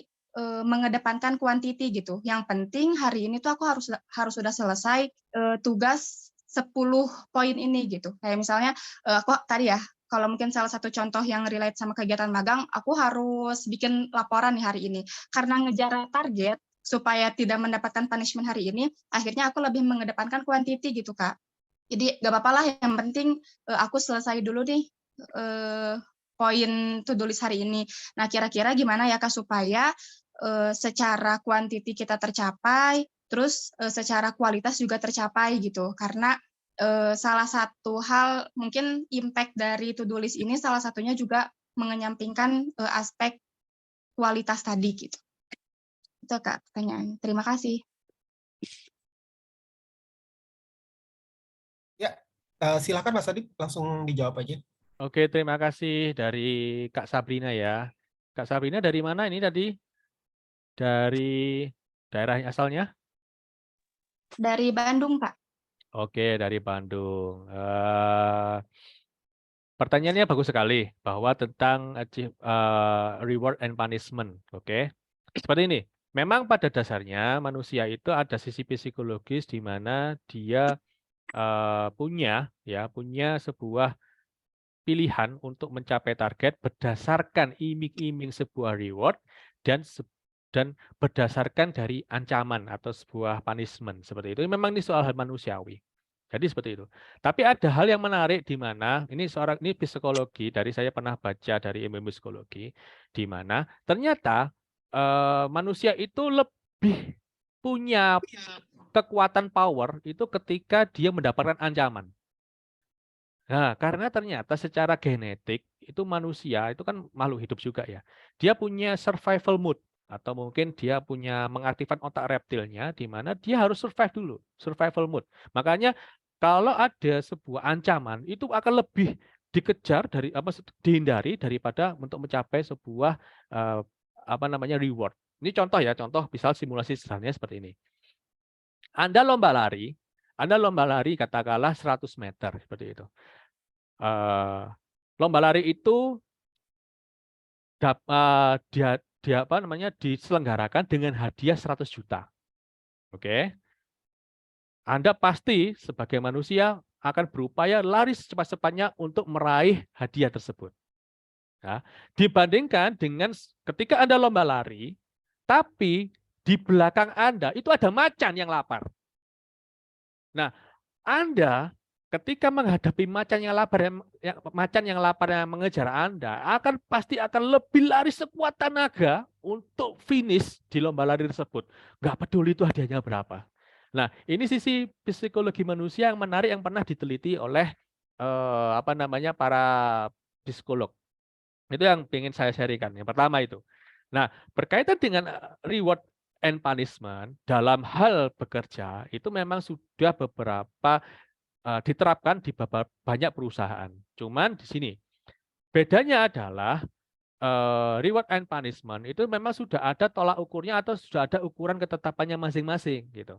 mengedepankan quantity gitu. Yang penting hari ini tuh aku harus sudah selesai tugas 10 poin ini gitu. Kayak misalnya aku tadi ya, kalau mungkin salah satu contoh yang relate sama kegiatan magang, aku harus bikin laporan nih hari ini. Karena ngejar target supaya tidak mendapatkan punishment hari ini, akhirnya aku lebih mengedepankan quantity gitu, Kak. Jadi gak apa-apa lah, yang penting aku selesai dulu nih poin to do list hari ini. Nah, kira-kira gimana ya Kak supaya secara quantity kita tercapai, terus secara kualitas juga tercapai gitu. Karena salah satu hal mungkin impact dari to do list ini salah satunya juga mengenyampingkan aspek kualitas tadi gitu. Itu Kak pertanyaan. Terima kasih. Ya, silakan Mas Adit langsung dijawab aja. Oke, terima kasih dari Kak Sabrina ya. Kak Sabrina dari mana ini tadi? Dari daerah asalnya? Dari Bandung, Pak. Oke, dari Bandung. Pertanyaannya bagus sekali bahwa tentang reward and punishment. Oke, seperti ini. Memang pada dasarnya manusia itu ada sisi psikologis di mana dia punya sebuah pilihan untuk mencapai target berdasarkan iming-iming sebuah reward dan berdasarkan dari ancaman atau sebuah punishment seperti itu. Memang ini soal hal manusiawi. Jadi seperti itu. Tapi ada hal yang menarik di mana ini psikologi dari saya pernah baca dari ilmu psikologi di mana ternyata manusia itu lebih punya kekuatan power itu ketika dia mendapatkan ancaman. Nah, karena ternyata secara genetik itu manusia itu kan makhluk hidup juga ya. Dia punya survival mode atau mungkin dia punya mengaktifkan otak reptilnya di mana dia harus survive dulu, survival mode. Makanya kalau ada sebuah ancaman itu akan lebih dikejar dari apa dihindari daripada untuk mencapai sebuah apa namanya reward. Ini contoh ya, contoh misal simulasi sederhananya seperti ini. Anda lomba lari katakanlah 100 meter seperti itu. Lomba lari itu dia apa namanya diselenggarakan dengan hadiah 100 juta. Oke. Anda pasti sebagai manusia akan berupaya lari secepat-cepatnya untuk meraih hadiah tersebut. Nah, dibandingkan dengan ketika Anda lomba lari, tapi di belakang Anda itu ada macan yang lapar. Nah, Anda ketika menghadapi macan yang lapar yang mengejar Anda, pasti akan lebih lari sekuat tenaga untuk finish di lomba lari tersebut. Nggak peduli itu hadiahnya berapa. Nah, ini sisi psikologi manusia yang menarik yang pernah diteliti oleh apa namanya para psikolog. Itu yang ingin saya sharingkan. Yang pertama itu. Nah, berkaitan dengan reward and punishment dalam hal bekerja itu memang sudah beberapa diterapkan di banyak perusahaan. Cuman di sini bedanya adalah reward and punishment itu memang sudah ada tolak ukurnya atau sudah ada ukuran ketetapannya masing-masing gitu.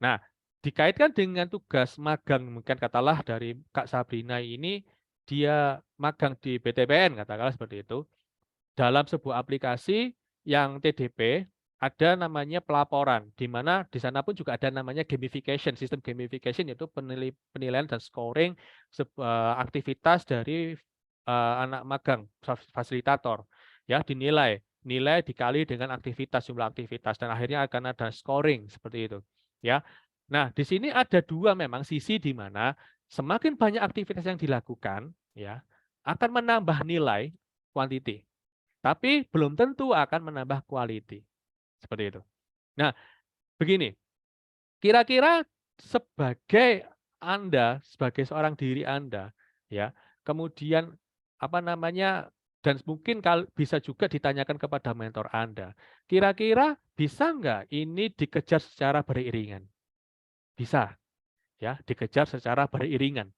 Nah, dikaitkan dengan tugas magang mungkin katakanlah dari Kak Sabrina ini dia magang di BTPN katakanlah seperti itu. Dalam sebuah aplikasi yang TDP ada namanya pelaporan, di mana di sana pun juga ada namanya gamification, sistem gamification yaitu penilaian dan scoring aktivitas dari anak magang fasilitator, ya dinilai, nilai dikali dengan aktivitas jumlah aktivitas dan akhirnya akan ada scoring seperti itu, ya. Nah di sini ada dua memang sisi di mana semakin banyak aktivitas yang dilakukan, ya akan menambah nilai quantity. Tapi belum tentu akan menambah quality. Seperti itu. Nah, begini. Kira-kira sebagai Anda, sebagai seorang diri Anda, ya, kemudian apa namanya, dan mungkin bisa juga ditanyakan kepada mentor Anda. Kira-kira bisa nggak ini dikejar secara beriringan? Bisa, ya, dikejar secara beriringan.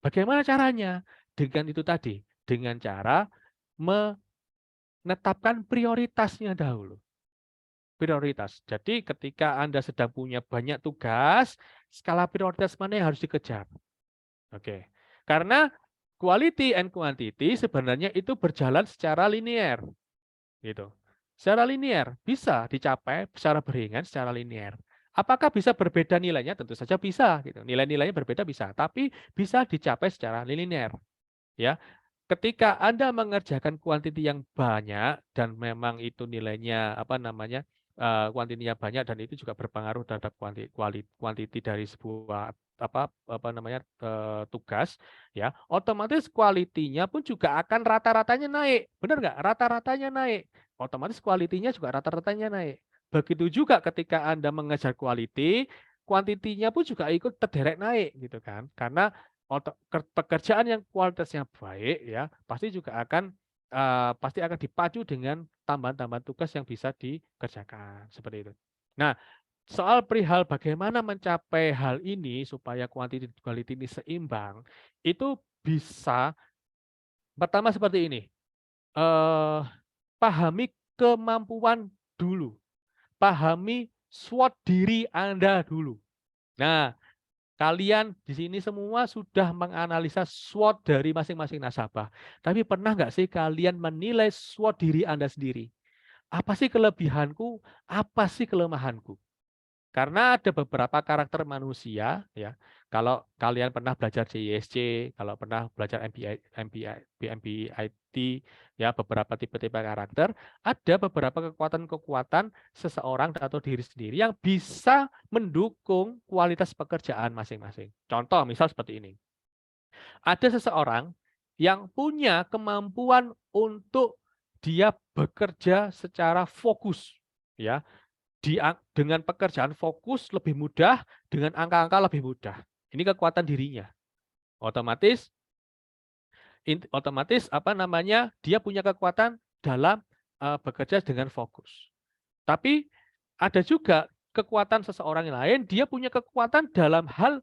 Bagaimana caranya? Dengan itu tadi, dengan cara menetapkan prioritasnya dahulu. Prioritas. Jadi ketika Anda sedang punya banyak tugas, skala prioritas mana yang harus dikejar? Oke. Karena quality and quantity sebenarnya itu berjalan secara linear. Gitu. Secara linear bisa dicapai secara beriringan, secara linear. Apakah bisa berbeda nilainya? Tentu saja bisa gitu. Nilai-nilainya berbeda bisa, tapi bisa dicapai secara linear. Ya. Ketika Anda mengerjakan kuantiti yang banyak dan memang itu nilainya apa namanya kuantitinya banyak dan itu juga berpengaruh terhadap kuantiti dari sebuah apa namanya tugas, ya otomatis kualitinya pun juga akan rata-ratanya naik, benar nggak? Rata-ratanya naik, otomatis kualitinya juga rata-ratanya naik. Begitu juga ketika Anda mengejar quality, kuantitinya pun juga ikut terderek naik gitu kan, karena pekerjaan yang kualitasnya baik ya pasti juga akan pasti akan dipacu dengan tambahan-tambahan tugas yang bisa dikerjakan seperti itu. Nah, soal perihal bagaimana mencapai hal ini supaya quantity dan quality ini seimbang, itu bisa pertama seperti ini. Pahami kemampuan dulu. Pahami SWOT diri Anda dulu. Nah, kalian di sini semua sudah menganalisa SWOT dari masing-masing nasabah. Tapi pernah nggak sih kalian menilai SWOT diri Anda sendiri? Apa sih kelebihanku? Apa sih kelemahanku? Karena ada beberapa karakter manusia, ya. Kalau kalian pernah belajar CISC, kalau pernah belajar MBIT, ya beberapa tipe-tipe karakter, ada beberapa kekuatan-kekuatan seseorang atau diri sendiri yang bisa mendukung kualitas pekerjaan masing-masing. Contoh, misal seperti ini. Ada seseorang yang punya kemampuan untuk dia bekerja secara fokus, ya dengan pekerjaan fokus lebih mudah, dengan angka-angka lebih mudah. Ini kekuatan dirinya. Otomatis apa namanya, dia punya kekuatan dalam bekerja dengan fokus. Tapi ada juga kekuatan seseorang yang lain, dia punya kekuatan dalam hal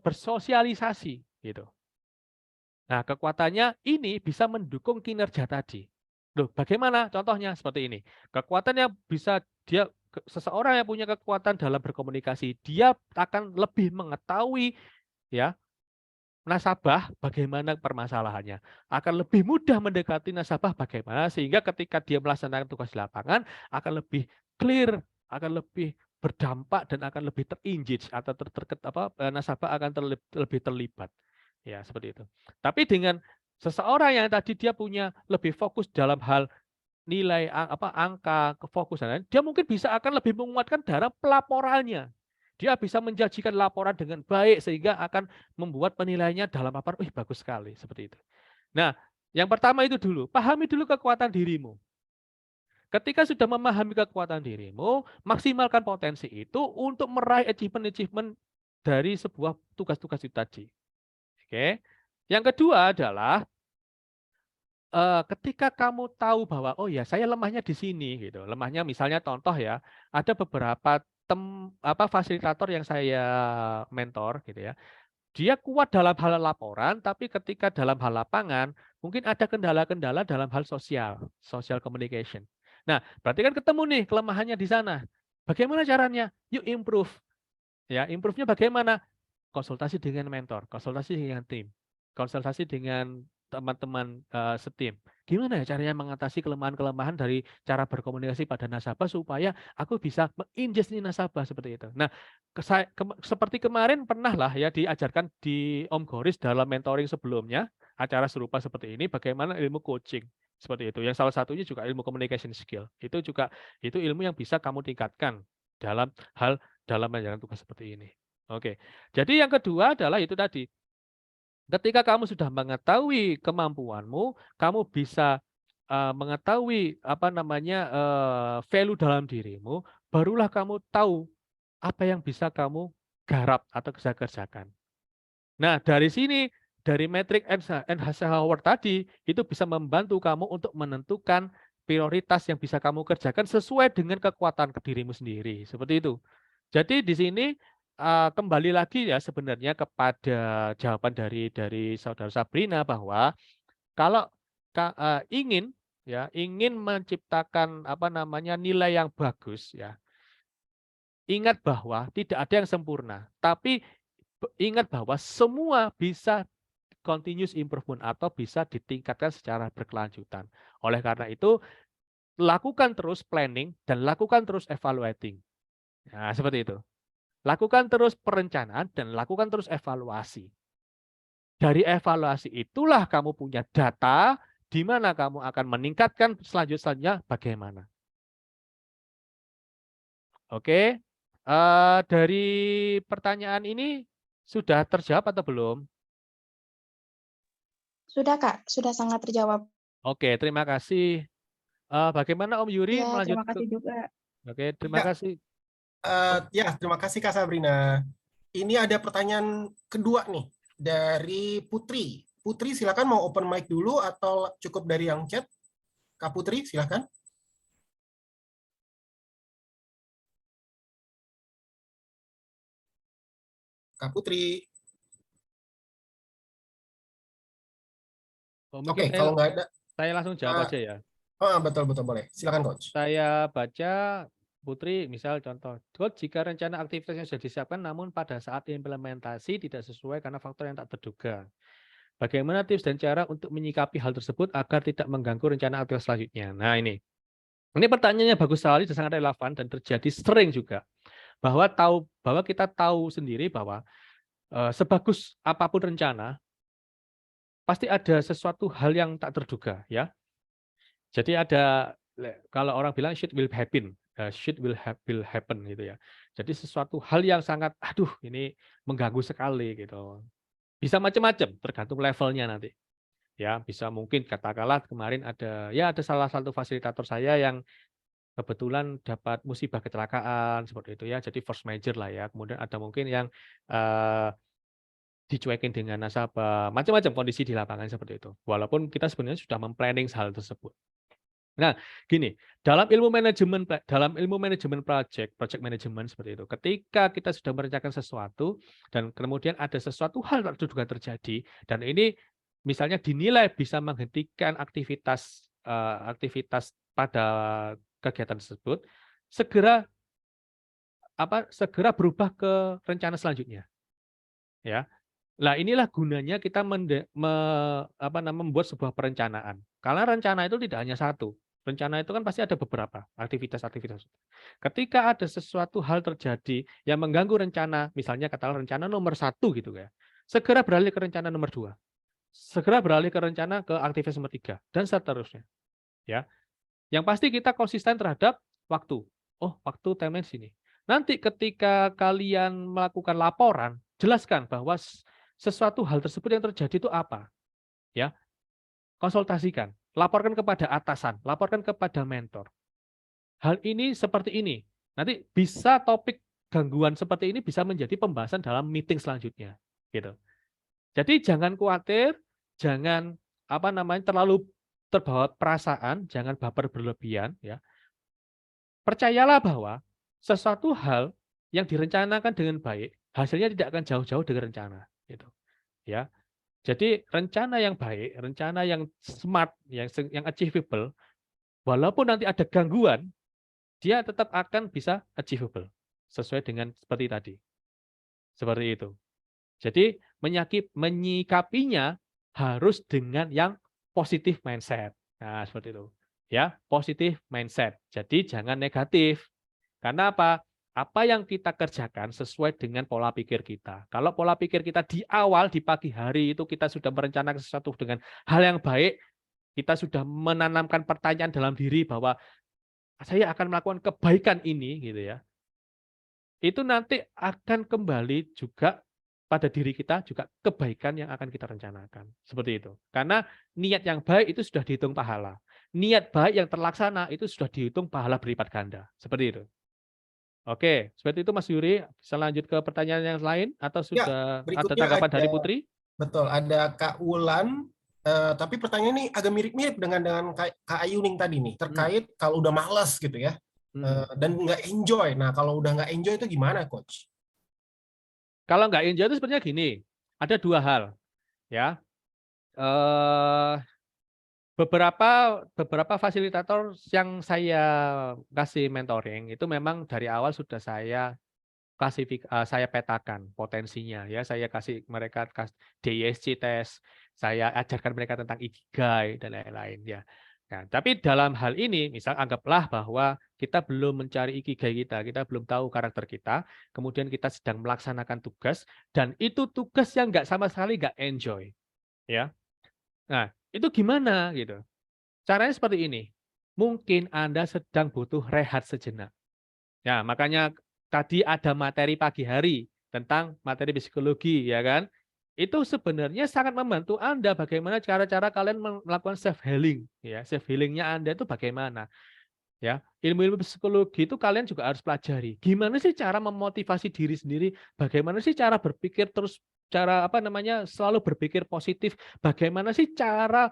bersosialisasi gitu. Nah, kekuatannya ini bisa mendukung kinerja tadi. Loh, bagaimana contohnya seperti ini? Kekuatan yang bisa seseorang yang punya kekuatan dalam berkomunikasi, dia akan lebih mengetahui ya nasabah bagaimana permasalahannya, akan lebih mudah mendekati nasabah bagaimana, sehingga ketika dia melaksanakan tugas di lapangan akan lebih clear, akan lebih berdampak dan akan lebih ter-engage atau nasabah akan lebih terlibat. Ya, seperti itu. Tapi dengan seseorang yang tadi dia punya lebih fokus dalam hal nilai angka, kefokusan, dia mungkin bisa akan lebih menguatkan dalam pelaporannya. Dia bisa menjanjikan laporan dengan baik sehingga akan membuat penilaiannya dalam laporan, bagus sekali seperti itu. Nah, yang pertama itu dulu, pahami dulu kekuatan dirimu. Ketika sudah memahami kekuatan dirimu, maksimalkan potensi itu untuk meraih achievement-achievement dari sebuah tugas-tugas itu tadi. Oke. Yang kedua adalah ketika kamu tahu bahwa, oh ya saya lemahnya di sini gitu. Lemahnya misalnya contoh ya, ada beberapa fasilitator yang saya mentor gitu ya. Dia kuat dalam hal laporan, tapi ketika dalam hal lapangan mungkin ada kendala-kendala dalam hal social communication. Nah, berarti kan ketemu nih kelemahannya di sana. Bagaimana caranya? Yuk improve. Ya, improve-nya bagaimana? Konsultasi dengan mentor, konsultasi dengan tim, konsultasi dengan teman-teman setim. Gimana ya caranya mengatasi kelemahan-kelemahan dari cara berkomunikasi pada nasabah supaya aku bisa mengingest nih nasabah seperti itu. Nah, seperti kemarin pernah lah ya diajarkan di Om Goris dalam mentoring sebelumnya, acara serupa seperti ini, bagaimana ilmu coaching seperti itu. Yang salah satunya juga ilmu communication skill. Itu juga ilmu yang bisa kamu tingkatkan dalam menjalankan tugas seperti ini. Oke. Jadi yang kedua adalah itu tadi. Ketika kamu sudah mengetahui kemampuanmu, kamu bisa mengetahui value dalam dirimu, barulah kamu tahu apa yang bisa kamu garap atau bisa kerjakan. Nah, dari sini dari metrik Eisenhower tadi itu bisa membantu kamu untuk menentukan prioritas yang bisa kamu kerjakan sesuai dengan kekuatan dirimu sendiri. Seperti itu. Jadi di sini kembali lagi ya sebenarnya kepada jawaban dari saudara Sabrina bahwa kalau ingin menciptakan nilai yang bagus ya, ingat bahwa tidak ada yang sempurna, tapi ingat bahwa semua bisa continuous improvement atau bisa ditingkatkan secara berkelanjutan. Oleh karena itu, lakukan terus planning dan lakukan terus evaluating. Nah, seperti itu. Lakukan terus perencanaan dan lakukan terus evaluasi. Dari evaluasi itulah kamu punya data di mana kamu akan meningkatkan selanjutnya bagaimana. Oke, dari pertanyaan ini sudah terjawab atau belum? Sudah, Kak. Sudah sangat terjawab. Oke, terima kasih. Bagaimana Om Yuri Ya, melanjut terima kasih juga. Oke, terima Ya, kasih. terima kasih Kak Sabrina. Ini ada pertanyaan kedua nih dari Putri. Putri, silakan mau open mic dulu atau cukup dari yang chat? Kak Putri, silakan. Kak Putri. Mungkin Oke, kalau nggak ada, saya langsung jawab aja ya. betul boleh. Silakan Coach. Saya baca Putri, misal contoh, Coach, jika rencana aktivitasnya sudah disiapkan namun pada saat implementasi tidak sesuai karena faktor yang tak terduga. Bagaimana tips dan cara untuk menyikapi hal tersebut agar tidak mengganggu rencana aktivitas selanjutnya? Nah, ini pertanyaannya bagus sekali dan sangat relevan dan terjadi sering juga. Bahwa kita tahu sendiri bahwa sebagus apapun rencana, pasti ada sesuatu hal yang tak terduga ya. Jadi kalau orang bilang shit will happen, will happen gitu ya. Jadi sesuatu hal yang sangat aduh ini mengganggu sekali gitu. Bisa macam-macam tergantung levelnya nanti. Ya, bisa mungkin katakanlah kemarin ada salah satu fasilitator saya yang kebetulan dapat musibah kecelakaan seperti itu ya. Jadi force major lah ya. Kemudian ada mungkin yang dicuekin dengan nasabah, macam-macam kondisi di lapangan seperti itu. Walaupun kita sebenarnya sudah memplanning hal tersebut. Nah, gini, dalam ilmu manajemen project management seperti itu. Ketika kita sudah merencanakan sesuatu dan kemudian ada sesuatu hal terduga terjadi dan ini misalnya dinilai bisa menghentikan aktivitas pada kegiatan tersebut, segera berubah ke rencana selanjutnya, ya. Nah, inilah gunanya kita membuat sebuah perencanaan. Karena rencana itu tidak hanya satu. Rencana itu kan pasti ada beberapa aktivitas-aktivitas. Ketika ada sesuatu hal terjadi yang mengganggu rencana, misalnya katakanlah rencana nomor 1 gitu ya, segera beralih ke rencana nomor 2. Segera beralih ke rencana ke aktivitas nomor 3 dan seterusnya. Ya. Yang pasti kita konsisten terhadap waktu. Oh, waktu timeline sini. Nanti ketika kalian melakukan laporan, jelaskan bahwa sesuatu hal tersebut yang terjadi itu apa. Ya. Konsultasikan, laporkan kepada atasan, laporkan kepada mentor. Hal ini seperti ini. Nanti bisa topik gangguan seperti ini bisa menjadi pembahasan dalam meeting selanjutnya, gitu. Jadi jangan khawatir, jangan terlalu terbawa perasaan, jangan baper berlebihan, ya. Percayalah bahwa sesuatu hal yang direncanakan dengan baik, hasilnya tidak akan jauh-jauh dari rencana, gitu. Ya. Jadi rencana yang baik, rencana yang smart, yang achievable, walaupun nanti ada gangguan, dia tetap akan bisa achievable sesuai dengan seperti tadi. Seperti itu. Jadi menyikapinya harus dengan yang positif mindset. Nah, seperti itu. Ya, positif mindset. Jadi jangan negatif. Karena apa? Apa yang kita kerjakan sesuai dengan pola pikir kita. Kalau pola pikir kita di awal, di pagi hari itu kita sudah merencanakan sesuatu dengan hal yang baik, kita sudah menanamkan pertanyaan dalam diri bahwa saya akan melakukan kebaikan ini, gitu ya. Itu nanti akan kembali juga pada diri kita juga kebaikan yang akan kita rencanakan. Seperti itu. Karena niat yang baik itu sudah dihitung pahala. Niat baik yang terlaksana itu sudah dihitung pahala berlipat ganda. Seperti itu. Oke, seperti itu Mas Yuri. Bisa lanjut ke pertanyaan yang lain atau Ya, sudah ada berikutnya tanggapan dari Putri? betul, ada Kak Wulan, tapi pertanyaan ini agak mirip-mirip dengan Kak Ayuning tadi nih, terkait kalau udah males gitu ya, dan nggak enjoy. Nah, kalau udah nggak enjoy itu gimana, Coach? Kalau nggak enjoy itu sebenarnya gini, ada 2 hal, ya. Beberapa fasilitator yang saya kasih mentoring itu memang dari awal sudah saya saya petakan potensinya, ya. Saya kasih mereka DISC test, saya ajarkan mereka tentang Ikigai dan lain-lain, ya. Nah, tapi dalam hal ini, misal anggaplah bahwa kita belum mencari Ikigai kita belum tahu karakter kita, kemudian kita sedang melaksanakan tugas dan itu tugas yang nggak sama sekali nggak enjoy, ya. Nah, itu gimana gitu? Caranya seperti ini. Mungkin Anda sedang butuh rehat sejenak. Ya, makanya tadi ada materi pagi hari tentang materi psikologi, ya kan? Itu sebenarnya sangat membantu Anda bagaimana cara-cara kalian melakukan self healing, ya. Self healingnya Anda itu bagaimana? Ya, ilmu-ilmu psikologi itu kalian juga harus pelajari. Gimana sih cara memotivasi diri sendiri? Bagaimana sih cara berpikir terus selalu berpikir positif? Bagaimana sih cara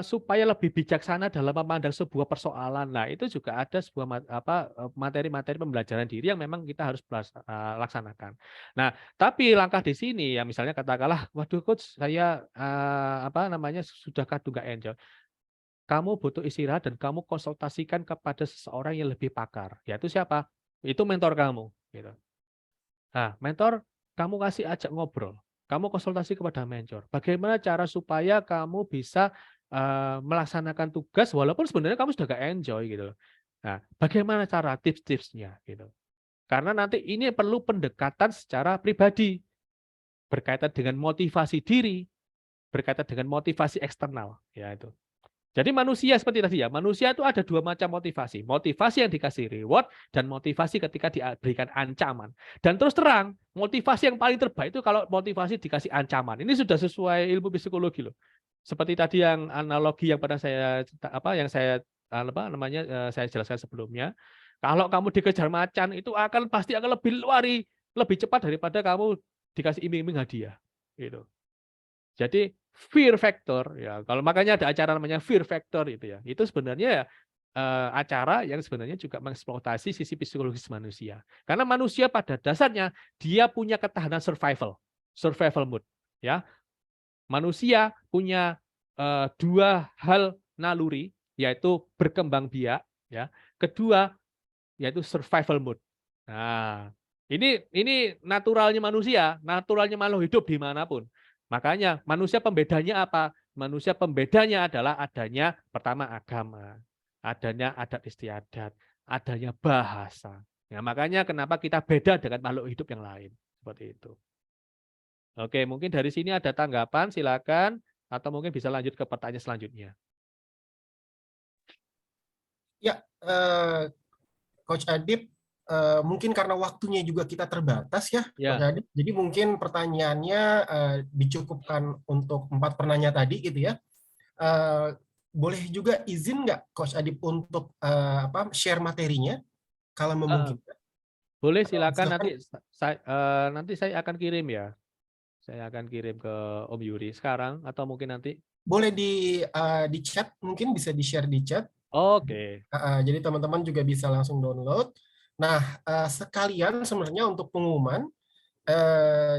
supaya lebih bijaksana dalam memandang sebuah persoalan. Nah, itu juga ada sebuah materi-materi pembelajaran diri yang memang kita harus laksanakan. Nah, tapi langkah di sini ya misalnya katakanlah, waduh coach saya sudah kadung nggak enjoy. Kamu butuh istirahat dan kamu konsultasikan kepada seseorang yang lebih pakar. Yaitu siapa? Itu mentor kamu. Gitu. Nah, mentor kamu kasih ajak ngobrol. Kamu konsultasi kepada mentor. Bagaimana cara supaya kamu bisa melaksanakan tugas walaupun sebenarnya kamu sudah gak enjoy gitu. Nah, bagaimana cara tips-tipsnya gitu. Karena nanti ini perlu pendekatan secara pribadi berkaitan dengan motivasi diri, berkaitan dengan motivasi eksternal, ya itu. Jadi manusia seperti tadi ya, manusia itu ada 2 macam motivasi. Motivasi yang dikasih reward dan motivasi ketika diberikan ancaman. Dan terus terang, motivasi yang paling terbaik itu kalau motivasi dikasih ancaman. Ini sudah sesuai ilmu psikologi loh. Seperti tadi yang analogi yang pada saya saya jelaskan sebelumnya. Kalau kamu dikejar macan itu pasti akan lebih cepat daripada kamu dikasih iming-iming hadiah. Gitu. Jadi fear factor ya, kalau makanya ada acara namanya fear factor itu ya. Itu sebenarnya acara yang sebenarnya juga mengeksploitasi sisi psikologis manusia. Karena manusia pada dasarnya dia punya ketahanan survival mood ya. Manusia punya dua hal naluri, yaitu berkembang biak ya. Kedua yaitu survival mode. Nah, ini naturalnya manusia, naturalnya makhluk hidup dimanapun. Makanya manusia pembedanya apa? Manusia pembedanya adalah adanya pertama agama, adanya adat istiadat, adanya bahasa. Ya, makanya kenapa kita beda dengan makhluk hidup yang lain. Seperti itu. Oke, mungkin dari sini ada tanggapan, silakan. Atau mungkin bisa lanjut ke pertanyaan selanjutnya. Ya, Coach Adib, mungkin karena waktunya juga kita terbatas ya, Coach Ya. Adib. Jadi mungkin pertanyaannya dicukupkan untuk 4 penanya tadi gitu ya. Boleh juga izin nggak Coach Adib untuk share materinya kalau memungkinkan? Boleh, silakan. Silakan. Nanti saya akan kirim ya. Saya akan kirim ke Om Yuri sekarang atau mungkin nanti. Boleh di chat, mungkin bisa di-share di chat. Oke. Jadi teman-teman juga bisa langsung download. Nah, sekalian sebenarnya untuk pengumuman,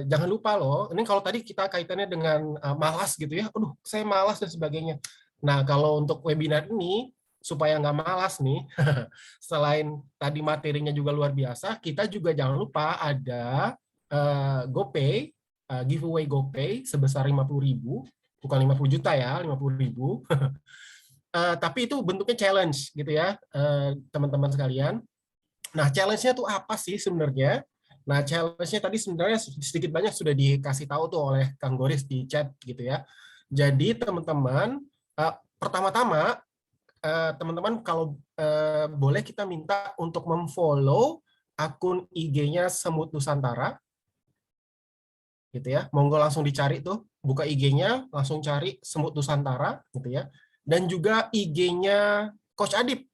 jangan lupa loh, ini kalau tadi kita kaitannya dengan malas gitu ya, aduh saya malas dan sebagainya. Nah, kalau untuk webinar ini, supaya nggak malas nih, selain tadi materinya juga luar biasa, kita juga jangan lupa ada GoPay, giveaway GoPay sebesar 50.000, bukan 50 juta ya, 50.000. Tapi itu bentuknya challenge gitu ya, teman-teman sekalian. Nah, challenge-nya tuh apa sih sebenarnya? Nah, challenge-nya tadi sebenarnya sedikit banyak sudah dikasih tahu tuh oleh Kang Goris di chat gitu ya. Jadi teman-teman, pertama-tama teman-teman kalau boleh kita minta untuk memfollow akun IG-nya Semut Nusantara, gitu ya. Monggo langsung dicari tuh, buka IG-nya, langsung cari Semut Nusantara, gitu ya. Dan juga IG-nya Coach Adib,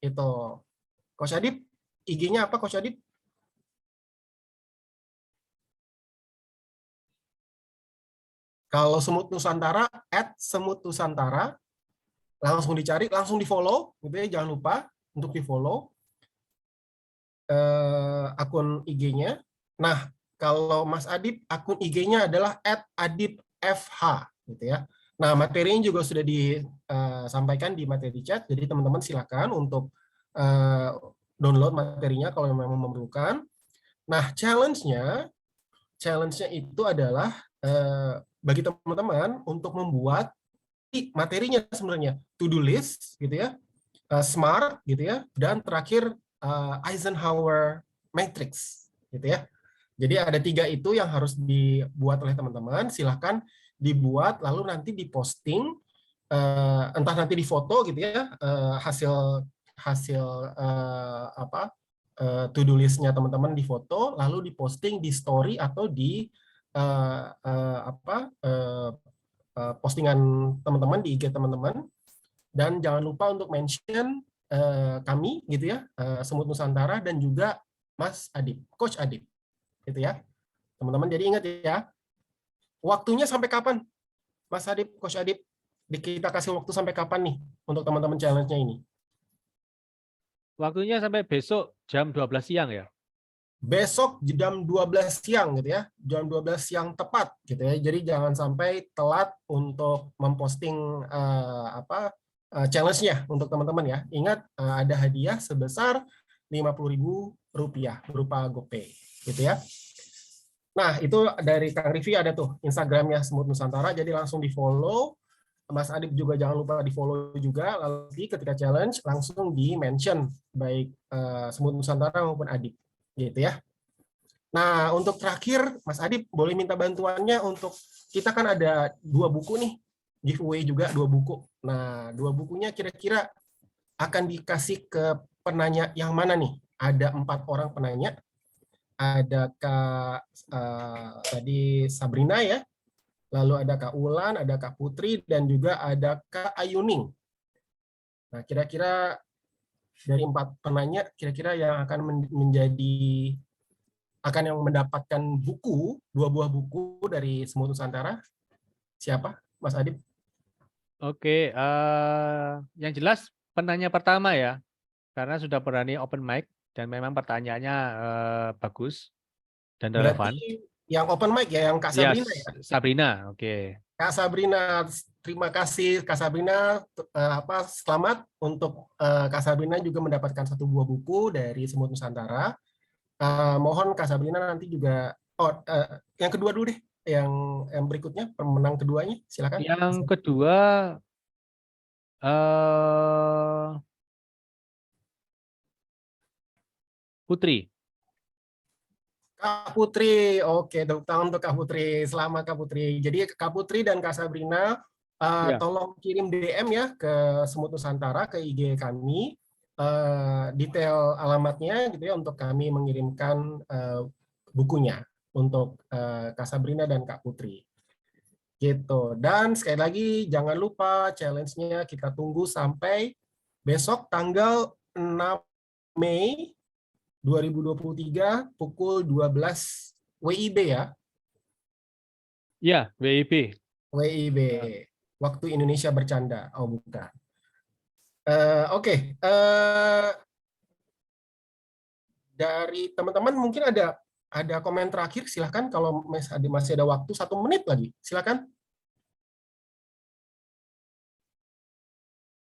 itu. Coach Adib, IG-nya apa Coach Adib? Kalau Semut Nusantara, @semutnusantara, langsung dicari, langsung di-follow, gitu ya, jangan lupa untuk di-follow akun IG-nya. Nah, kalau Mas Adib, akun IG-nya adalah @adibfh, gitu ya. Nah, materinya juga sudah disampaikan di materi chat, jadi teman-teman silakan untuk download materinya kalau memang memerlukan. Nah, challenge-nya itu adalah bagi teman-teman untuk membuat materinya sebenarnya to-do list gitu ya, SMART gitu ya, dan terakhir Eisenhower Matrix gitu ya. Jadi ada 3 itu yang harus dibuat oleh teman-teman. Silahkan dibuat lalu nanti diposting, entah nanti di foto gitu ya, hasil to-do list-nya teman-teman di foto, lalu diposting di story atau di postingan teman-teman di IG teman-teman. Dan jangan lupa untuk mention kami gitu ya, Semut Nusantara, dan juga Mas Adib, Coach Adib, gitu ya, teman-teman. Jadi ingat ya, waktunya sampai kapan, Mas Adib, Coach Adib? Kita kasih waktu sampai kapan nih untuk teman-teman challenge-nya ini? Waktunya sampai besok jam 12 siang ya. Besok jam 12 siang gitu ya, jam 12 siang tepat gitu ya. Jadi jangan sampai telat untuk memposting challenge-nya untuk teman-teman ya. Ingat ada hadiah sebesar Rp50.000 berupa GoPay gitu ya. Nah, itu dari Kang Rivi ada tuh Instagramnya Semut Nusantara, jadi langsung di-follow. Mas Adib juga jangan lupa di-follow juga, lalu ketika challenge langsung di-mention baik Semut Nusantara maupun Adib gitu ya. Nah, untuk terakhir Mas Adib boleh minta bantuannya untuk kita kan ada 2 buku nih, giveaway juga 2 buku. Nah, 2 bukunya kira-kira akan dikasih ke penanya yang mana nih? Ada 4 orang penanya. Ada Kak tadi Sabrina ya, lalu ada Kak Ulan, ada Kak Putri, dan juga ada Kak Ayuning. Nah, kira-kira dari 4 penanya, kira-kira yang akan menjadi akan yang mendapatkan buku, 2 buah buku dari Semut Nusantara? Siapa, Mas Adib? Oke, yang jelas penanya pertama ya, karena sudah berani open mic dan memang pertanyaannya bagus dan Berarti relevan. yang open mic ya, yang Kak Ya, Sabrina ya? Sabrina, oke. Kak Sabrina, terima kasih Kak Sabrina. Selamat untuk Kak Sabrina juga mendapatkan 1 buah buku dari Semut Nusantara. Mohon Kak Sabrina nanti juga, yang kedua dulu deh, yang berikutnya, pemenang keduanya, silakan. Yang kedua, Putri. Kak Putri, oke, tepuk tangan untuk Kak Putri. Selamat Kak Putri. Jadi Kak Putri dan Kak Sabrina, Ya. tolong kirim DM ya ke Semut Nusantara, ke IG kami, detail alamatnya gitu ya, untuk kami mengirimkan bukunya untuk Kak Sabrina dan Kak Putri. Gitu. Dan sekali lagi jangan lupa challenge-nya kita tunggu sampai besok tanggal 6 Mei 2023 pukul 12 WIB ya. Ya, WIB. WIB. Waktu Indonesia Bercanda. Oh, bukan. Oke. Dari teman-teman mungkin ada komen terakhir, silahkan kalau masih ada waktu 1 menit lagi, silahkan.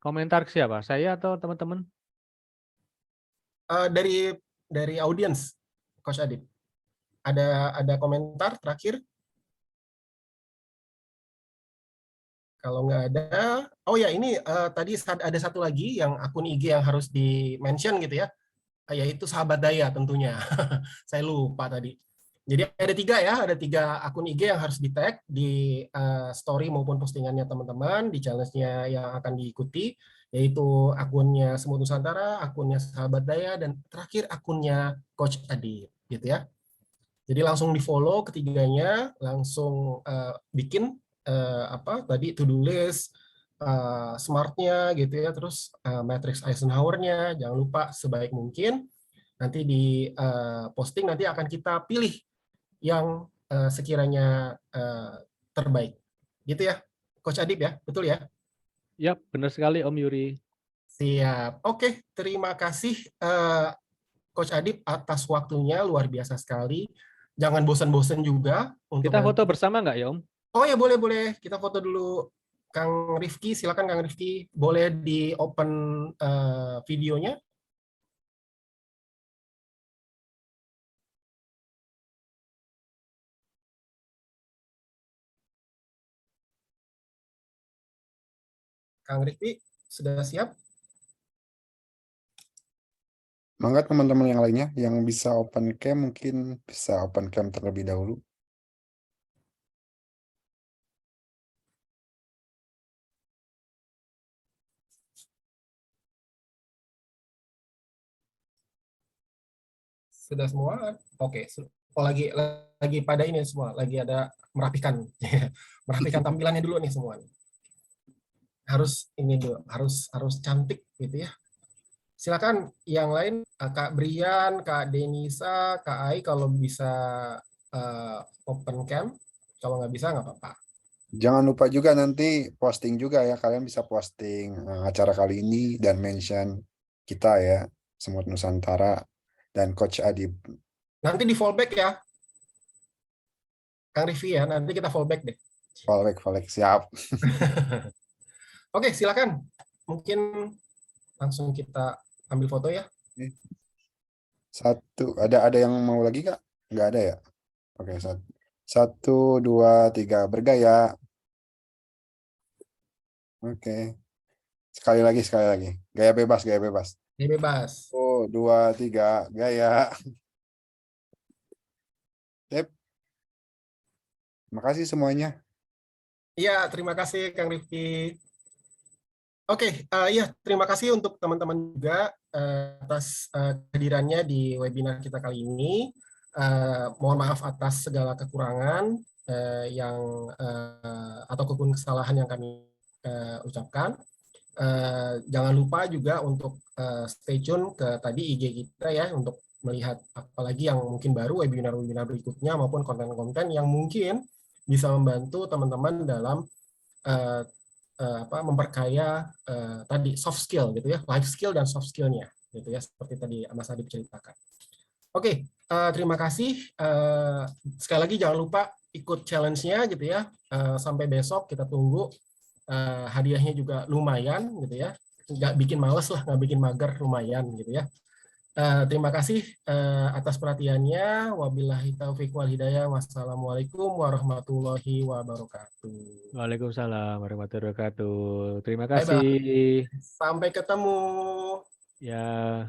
Komentar ke siapa? Saya atau teman-teman? Dari audiens, Coach Adib. Ada komentar terakhir? Kalau nggak ada, oh ya ini tadi ada satu lagi yang akun IG yang harus di-mention gitu ya, yaitu Sahabat Daya tentunya. Saya lupa tadi. Jadi ada 3 akun IG yang harus di-tag di story maupun postingannya teman-teman, di challenge-nya yang akan diikuti, yaitu akunnya Semut Nusantara, akunnya Sahabat Daya, dan terakhir akunnya Coach Adi, gitu ya. Jadi langsung di-follow ketiganya, langsung bikin tadi to-do list, smart-nya gitu ya, terus matrix Eisenhower-nya, jangan lupa sebaik mungkin. Nanti di posting, nanti akan kita pilih yang sekiranya terbaik. Gitu ya, Coach Adib ya, betul ya? Ya, benar sekali Om Yuri. Siap. Oke, terima kasih Coach Adib atas waktunya, luar biasa sekali. Jangan bosan-bosan juga untuk Kita foto nanti. bersama nggak ya Om? Oh ya, boleh. Kita foto dulu. Kang Rifki, silakan Kang Rifki. Boleh di open videonya. Kang Rifki, sudah siap? Mangga teman-teman yang lainnya yang bisa open cam mungkin bisa open cam terlebih dahulu. Sudah semua? Oke. Oh, lagi pada ini semua, lagi ada merapikan. Merapikan tampilannya dulu nih semua. Harus ini dulu, harus cantik gitu ya. Silakan yang lain, Kak Brian, Kak Denisa, Kak Ai, kalau bisa open cam. Kalau nggak bisa nggak apa-apa. Jangan lupa juga nanti posting juga ya, kalian bisa posting acara kali ini dan mention kita ya, Semut Nusantara dan Coach Adib. Nanti di fallback ya, Kang Rivi ya, nanti kita fallback deh. Fallback, siap. Oke, silakan. Mungkin langsung kita ambil foto ya. Satu, ada yang mau lagi Kak? Nggak ada ya? Oke, 1, 2, 3, bergaya. Oke. Sekali lagi. Gaya bebas. Ini bebas. 1, 2, 3, gaya. Yep. Terima kasih semuanya. Iya, terima kasih Kang Rifki. Oke, ya terima kasih untuk teman-teman juga atas kehadirannya di webinar kita kali ini. Mohon maaf atas segala kekurangan atau kesalahan yang kami ucapkan. Jangan lupa juga untuk stay tune ke tadi IG kita ya, untuk melihat apalagi yang mungkin baru webinar-webinar berikutnya maupun konten-konten yang mungkin bisa membantu teman-teman dalam memperkaya tadi soft skill gitu ya, life skill dan soft skillnya gitu ya, seperti tadi Mas Adib ceritakan. Oke, terima kasih. Sekali lagi jangan lupa ikut challenge-nya gitu ya. Sampai besok kita tunggu. Hadiahnya juga lumayan gitu ya. Nggak bikin males lah, nggak bikin mager, lumayan gitu ya. Terima kasih atas perhatiannya. Wabillahi taufiq wal hidayah. Wassalamualaikum warahmatullahi wabarakatuh. Waalaikumsalam warahmatullahi wabarakatuh. Terima Bye-bye. kasih. Sampai ketemu. Ya.